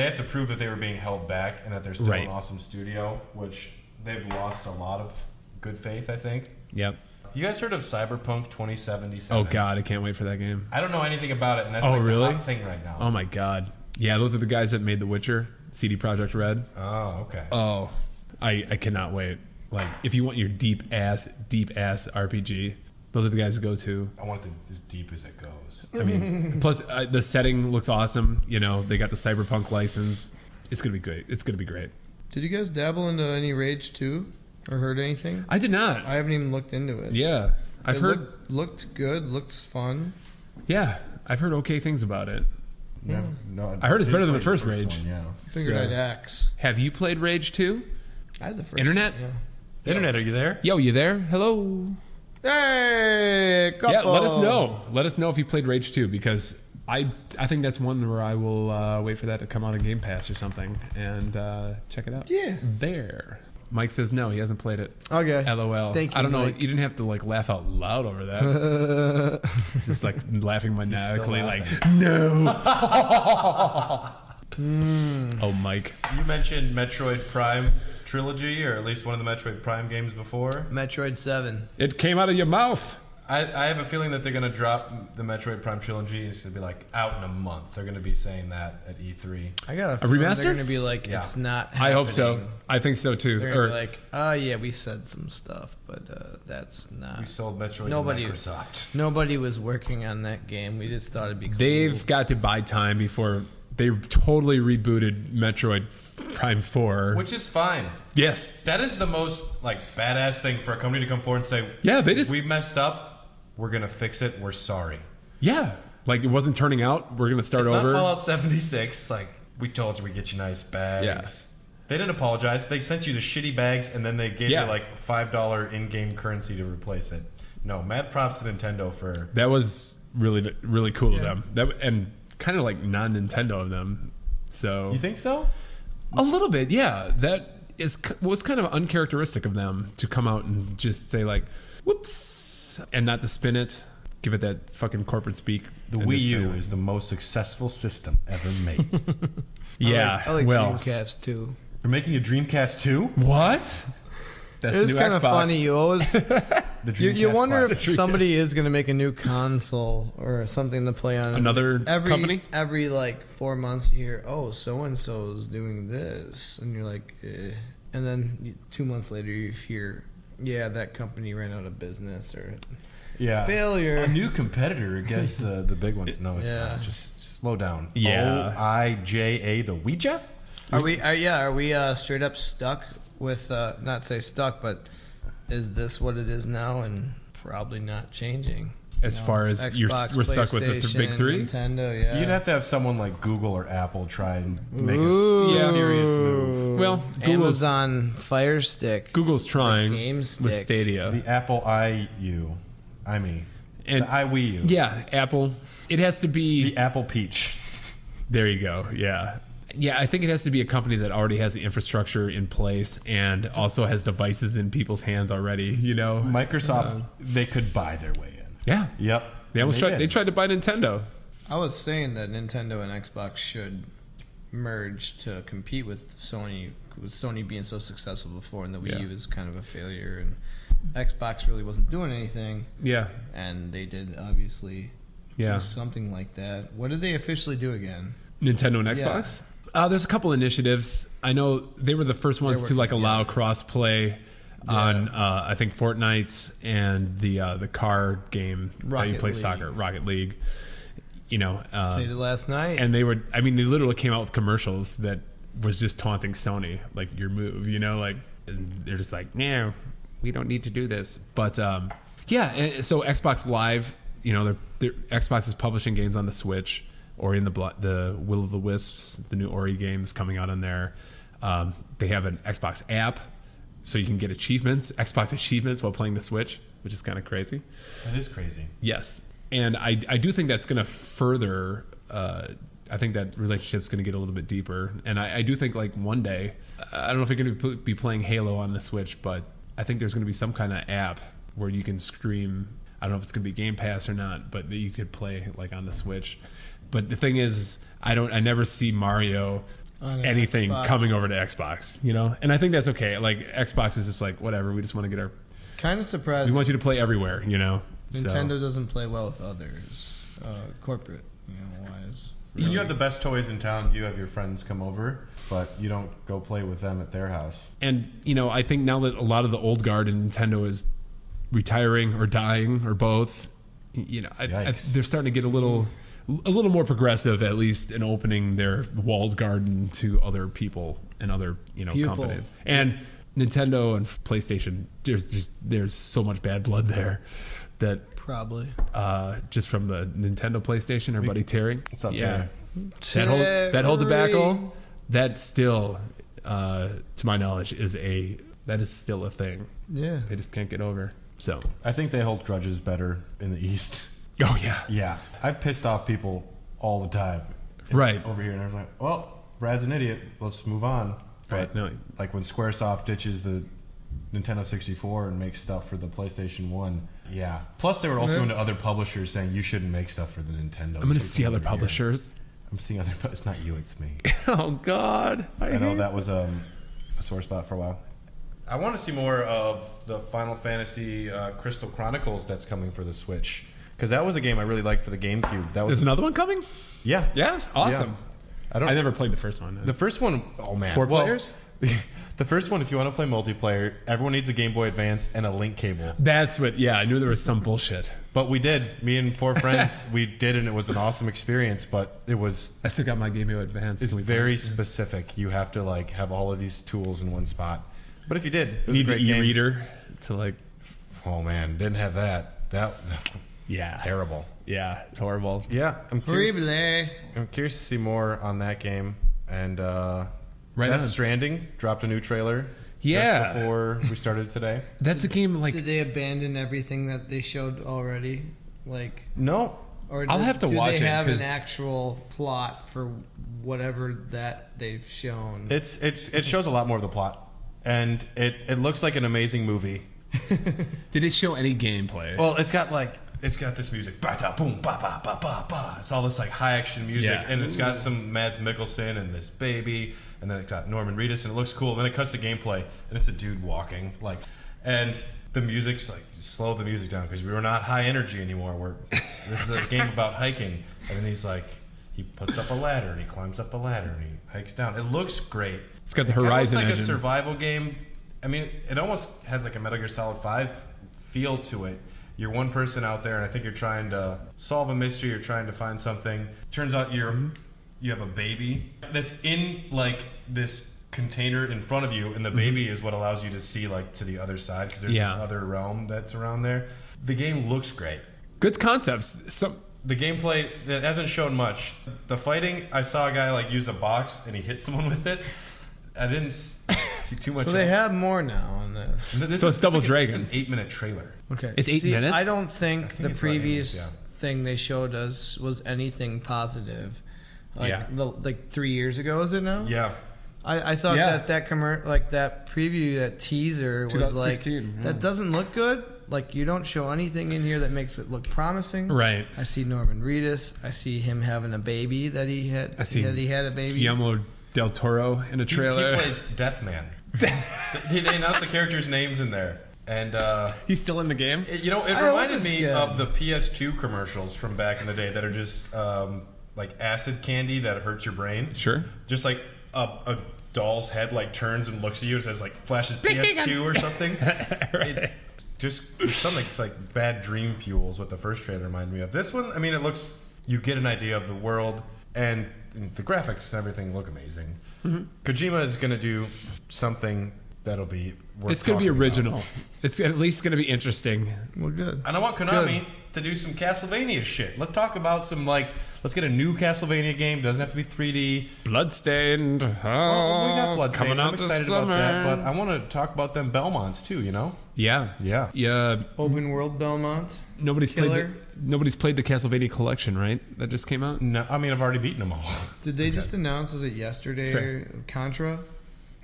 have to prove that they were being held back and that they're still Right. an awesome studio, which they've lost a lot of good faith, I think. Yep. You guys heard of Cyberpunk 2077? Oh God, I can't wait for that game. I don't know anything about it, and that's really? the hot thing right now. Oh my God. Yeah, those are the guys that made The Witcher, CD Projekt Red. Oh, okay. Oh, I cannot wait. Like, if you want your deep ass RPG, those are the guys to go to. I want it as deep as it goes. I mean, plus the setting looks awesome. You know, they got the Cyberpunk license. It's gonna be great. It's gonna be great. Did you guys dabble into any Rage 2 or heard anything? I did not. I haven't even looked into it. Yeah, I've heard. Looked good. Looks fun. Yeah, I've heard okay things about it. No, I heard it's better than the played first Rage. one, yeah. Figured So- I'd axe. Have you played Rage 2? I had the first Internet? one, Internet, are you there? Yo, you there? Hello. yeah. Hey, couple. Yeah, let us know. Let us know if you played Rage 2 because I think that's one where I will wait for that to come out on Game Pass or something and check it out. Yeah. There. Mike says no, he hasn't played it. Okay. LOL. Thank you, I don't know. Mike. You didn't have to like laugh out loud over that. Just like laughing maniacally, like no. Oh, Mike. You mentioned Metroid Prime trilogy, or at least one of the Metroid Prime games before. Metroid 7. It came out of your mouth. I have a feeling that they're going to drop the Metroid Prime trilogy. It's going to be like out in a month. They're going to be saying that at E3. I got a feeling remaster? they're going to be like, Yeah. it's not I hope so. happening. I think so too. They're going to be like, oh, yeah, we said some stuff, but that's We not. sold Metroid Nobody- to Microsoft. Nobody was working on that game. We just thought it'd be cool. They've got to buy time before they totally rebooted Metroid Prime 4. Which is fine. Yes. That is the most like badass thing for a company to come forward and say, Yeah, they just- we messed up. We're going to fix it. We're sorry. Yeah. Like it wasn't turning out. We're going to start It's over. not Fallout 76. Like, we told you we'd get you nice bags. Yeah. They didn't apologize. They sent you the shitty bags, and then they gave Yeah. you like $5 in-game currency to replace it. No, mad props to Nintendo for... That was really, really cool of them. And kind of like non-Nintendo of them. So You think so? a little bit, yeah. That was kind of uncharacteristic of them to come out and just say like, "Whoops," and not to spin it, give it that fucking corporate speak. The and Wii just say, U is the most successful system ever made. Yeah. I like well, Dreamcast too. They're making a Dreamcast 2? what? That's It's the new kind Xbox. of funny. You always The you Dreamcast wonder Classic. if somebody is going to make a new console or something to play on. Another company? Every like 4 months, you hear, "Oh, so and so is doing this," and you're like, eh. And then 2 months later, you hear, "Yeah, that company ran out of business," or Yeah. failure. A new competitor against the big ones. No, it's Yeah. not. Just slow down. Yeah. OIJA, the Ouija? Are we straight up stuck with not say stuck, but is this what it is now and probably not changing? As far as Xbox, we're stuck with the PlayStation, big three. Nintendo, yeah. You'd have to have someone like Google or Apple try and make Ooh. a serious move. Well, Google's Amazon Fire Stick. Google's trying Game with Stick. Stadia. The Apple IU. I mean, And- the iWii U. Yeah, Apple. It has to be. The Apple Peach. There you go. Yeah. Yeah, I think it has to be a company that already has the infrastructure in place and also has devices in people's hands already, you know? Microsoft, they could buy their way in. Yeah. Yep. They almost And tried. did. They tried to buy Nintendo. I was saying that Nintendo and Xbox should merge to compete with Sony being so successful before, and the Wii Yeah. U was kind of a failure, and Xbox really wasn't doing anything, Yeah. and they did obviously Yeah. do something like that. What did they officially do again? Nintendo and Xbox. There's a couple initiatives. I know they were the first ones to like allow cross play on I think Fortnite and the car game that you Rocket play League. soccer, Rocket League. You know, Played it last night. and they were. I mean, they literally came out with commercials that was just taunting Sony, like your move. You know, like and they're just like, no, we don't need to do this. But yeah, and so Xbox Live, you know, Xbox is publishing games on the Switch or in the Will of the Wisps, the new Ori games coming out on there. They have an Xbox app, so you can get Xbox achievements while playing the Switch, which is kind of crazy. That is crazy. Yes, and I do think that's going to further. I think that relationship's going to get a little bit deeper, and I do think like one day, I don't know if you're going to be playing Halo on the Switch, but I think there's going to be some kind of app where you can stream I don't know if it's going to be Game Pass or not, but that you could play like on the Switch. But the thing is, I never see Mario anything Xbox. coming over to Xbox, you know? And I think that's okay. Like Xbox is just like, whatever, we just want to get our... Kind of surprised. We want you to play everywhere, you know? Nintendo doesn't play well with others, corporate, wise. Really. You have the best toys in town. You have your friends come over, but you don't go play with them at their house. And, I think now that a lot of the old guard in Nintendo is retiring or dying or both, they're starting to get a little more progressive, at least in opening their walled garden to other people and other, companies. And Nintendo and PlayStation, there's so much bad blood there that probably just from the Nintendo PlayStation, our buddy Terry. What's up, Terry? Terry? That whole debacle, that still, to my knowledge, is still a thing. Yeah, they just can't get over. So I think they hold grudges better in the East. Oh yeah, yeah. I've pissed off people all the time, right over here, and I was like, well, Brad's an idiot. Let's move on. Right. No. Like when Squaresoft ditches the Nintendo 64 and makes stuff for the PlayStation 1. Yeah. Plus, they were also into other publishers saying you shouldn't make stuff for the Nintendo. I'm going to see other publishers. I'm seeing other. It's not you. It's me. Oh God. I know that was a sore spot for a while. I want to see more of the Final Fantasy Crystal Chronicles that's coming for the Switch, because that was a game I really liked for the GameCube. There's another one coming? Yeah. Yeah? Awesome. Yeah. I never played the first one. The first one, oh man. 4 players? The first one, if you want to play multiplayer, everyone needs a Game Boy Advance and a link cable. That's what, I knew there was some bullshit. But we did. Me and 4 friends, we did, and it was an awesome experience, but it was... I still got my Game Boy Advance. It's very specific. You have to have all of these tools in one spot. But if you did, it was need a great the game. e-reader to Oh man, didn't have that. That terrible. Yeah, it's horrible. Yeah, I'm curious to see more on that game. And Death Stranding dropped a new trailer. Yeah, just before we started today. That's a game Did they abandon everything that they showed already? No. Or I'll have to watch it. Do they have an actual plot for whatever that they've shown? It shows a lot more of the plot. And it looks like an amazing movie. Did it show any gameplay? Well, it's got this music, ba boom, ba ba ba ba ba. It's all this high action music, and it's got some Mads Mikkelsen and this baby, and then it's got Norman Reedus, and it looks cool. And then it cuts to gameplay, and it's a dude walking, and the music's slow the music down because we were not high energy anymore. This is a game about hiking, and then he puts up a ladder and he climbs up a ladder and he hikes down. It looks great. It's got the Horizon engine. It's a survival game. I mean, it almost has a Metal Gear Solid 5 feel to it. You're one person out there, and I think you're trying to solve a mystery. You're trying to find something. Turns out you have a baby that's in this container in front of you, and the baby is what allows you to see to the other side because there's this other realm that's around there. The game looks great. Good concepts. The gameplay that hasn't shown much. The fighting, I saw a guy use a box and he hit someone with it. I didn't see too much. So they have more now on this. So it's Double Dragon. It's an 8-minute trailer. Okay, it's 8 minutes. I don't think the previous thing they showed us was anything positive. 3 years ago, is it now? Yeah. I thought that that preview, that teaser was that doesn't look good. You don't show anything in here that makes it look promising. Right. I see Norman Reedus. I see him having a baby that he had. He had a baby. Guillermo del Toro in a trailer. He plays Deathman. They announced the characters' names in there. And he's still in the game? It reminded me of the PS2 commercials from back in the day that are just acid candy that hurts your brain. Sure. Just a doll's head turns and looks at you and says flashes PS2 or something. Right. It's something that's bad dream fuel is what the first trailer reminded me of. This one, I mean, it looks, you get an idea of the world, and the graphics and everything look amazing. Mm-hmm. Kojima is going to do something that'll be worth It's going to be original. About. It's at least going to be interesting. Well, good. And I want Konami to do some Castlevania shit. Let's talk about some, let's get a new Castlevania game. Doesn't have to be 3D. Bloodstained. Well, we got Bloodstained. I'm excited about that. But I want to talk about them Belmonts, too, Yeah. Yeah. Open world Belmont. Nobody's played the Castlevania Collection, right? That just came out? No, I mean, I've already beaten them all. Did they just announce, was it yesterday, Contra?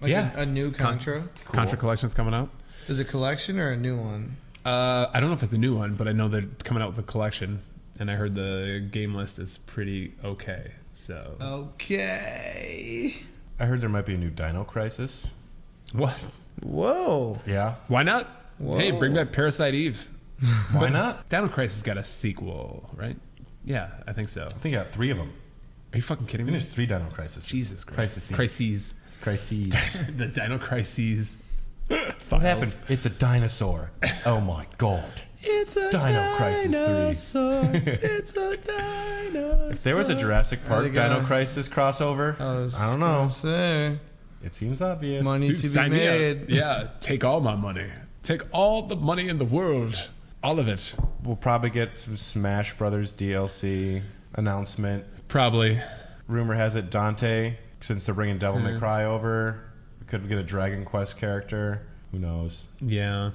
A new Contra? Cool. Contra Collection's coming out. Is it a collection or a new one? I don't know if it's a new one, but I know they're coming out with a collection, and I heard the game list is pretty okay. So okay. I heard there might be a new Dino Crisis. What? Whoa. Yeah. Why not? Whoa. Hey, bring back Parasite Eve. Why not? Dino Crisis got a sequel, right? Yeah, I think so. I think I got 3 of them. Are you fucking kidding I think me? there's 3 Dino Crisis. Jesus Christ. Crises. The Dino Crises. What happened? It's a dinosaur. Oh my god. It's a Dino Crisis 3. It's a dinosaur. If there was a Jurassic Park Dino Crisis crossover, I don't know. Say, It seems obvious. money Dude, to be sign me up. made. Yeah, take all my money. Take all the money in the world. All of it. We'll probably get some Smash Brothers DLC announcement. Probably. Rumor has it Dante, since they're bringing Devil May Cry over, we could get a Dragon Quest character. Who knows? Yeah.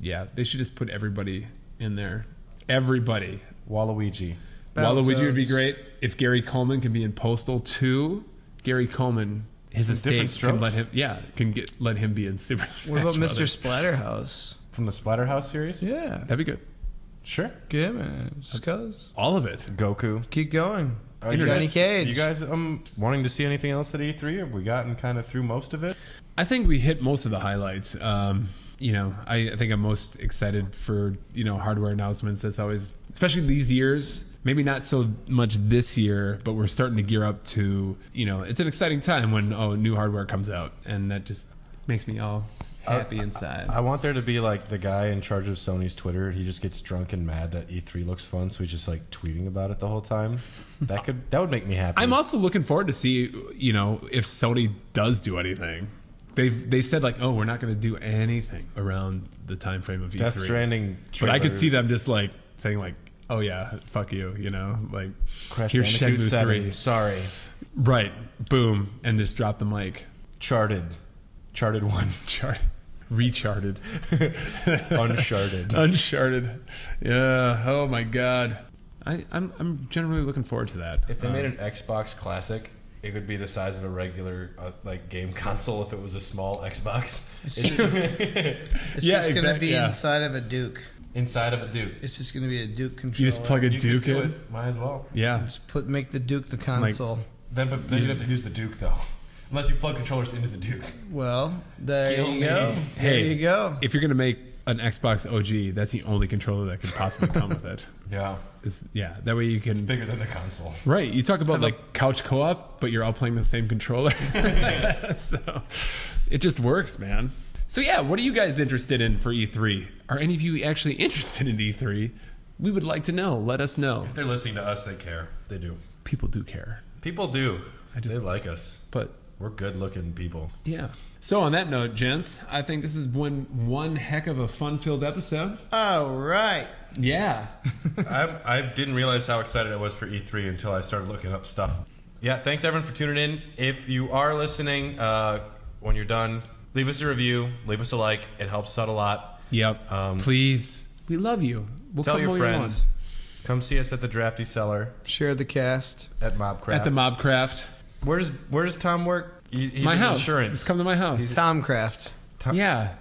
Yeah, they should just put everybody in there. Everybody. Waluigi. Waluigi would be Battletoads. great. If Gary Coleman can be in Postal 2, Gary Coleman, his Some estate different can strokes? let him be in Super Smash What about Mr. Brothers. Splatterhouse? From the Splatterhouse series? Yeah. That'd be good. Sure. Yeah, man. Just cause. All of it. Goku. Keep going. You Johnny guys- Cage. You guys wanting to see anything else at E3? Have we gotten kind of through most of it? I think we hit most of the highlights. I think I'm most excited for, hardware announcements. That's always, especially these years, maybe not so much this year, but we're starting to gear up to, it's an exciting time when new hardware comes out. And that just makes me all happy inside. I want there to be like the guy in charge of Sony's Twitter. He just gets drunk and mad that E3 looks fun, so he's just like tweeting about it the whole time. That would make me happy. I'm also looking forward to see, if Sony does do anything. They said like, oh, we're not going to do anything around the time frame of E3. Death Stranding. But I could trailer. see them just like saying like, oh yeah, fuck you, like Crash here's Bandicoot Shenmue 7. 3. Sorry. Right, boom, and just drop the mic. Charted 1. Recharted. Uncharted. Uncharted. Yeah. Oh my god. I'm generally looking forward to that. If they made an Xbox Classic, it would be the size of a regular game console if it was a small Xbox. It's Yeah, just going to exactly, be yeah. inside of a Duke. Inside of a Duke. It's just going to be a Duke controller. You just plug a You Duke could in. put- Might as well. Yeah. Just make the Duke the console. Then you have to use the Duke though. Unless you plug controllers into the Duke. Well, there Kill you me. go. Hey, There you go. If you're gonna make an Xbox OG, that's the only controller that could possibly come with it. Yeah. That way you can. It's bigger than the console. Right, you talk about like couch co-op, but you're all playing the same controller. So it just works, man. So yeah, what are you guys interested in for E3? Are any of you actually interested in E3? We would like to know. Let us know. If they're listening to us, they care. They do. People do care, People do. just- They like us. but We're good-looking people. yeah. So on that note, gents, I think this is one heck of a fun-filled episode. All right. Yeah. I didn't realize how excited I was for E3 until I started looking up stuff. Yeah, thanks everyone for tuning in. If you are listening, when you're done, leave us a review, leave us a like. It helps us out a lot. Yep. Please, we love you. We'll Tell come your mow lawn. friends. Come see us at the Drafty Cellar Share the cast. at Mobcraft. At the Mobcraft. Where does Tom work? He's My in house. Insurance. Just come to my house. Tomcraft. Yeah.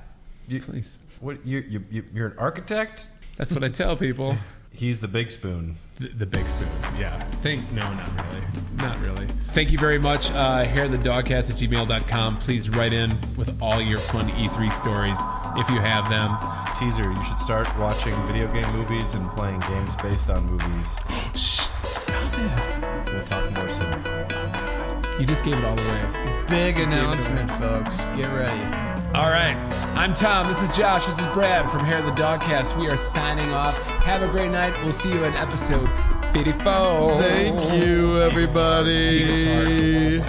You- Please. What? You're an architect? That's what I tell people. He's the big spoon. The big spoon. Yeah. No, not really. Not really. Thank you very much. Hairthedogcast at gmail.com. Please write in with all your fun E3 stories if you have them. Teaser, you should start watching video game movies and playing games based on movies. Shh. Stop it. We'll talk more soon. You just gave it all away. Big announcement, folks. Get ready. All right. I'm Tom. This is Josh. This is Brad from Hair the Dogcast. We are signing off. Have a great night. We'll see you in episode 54. Thank you, everybody.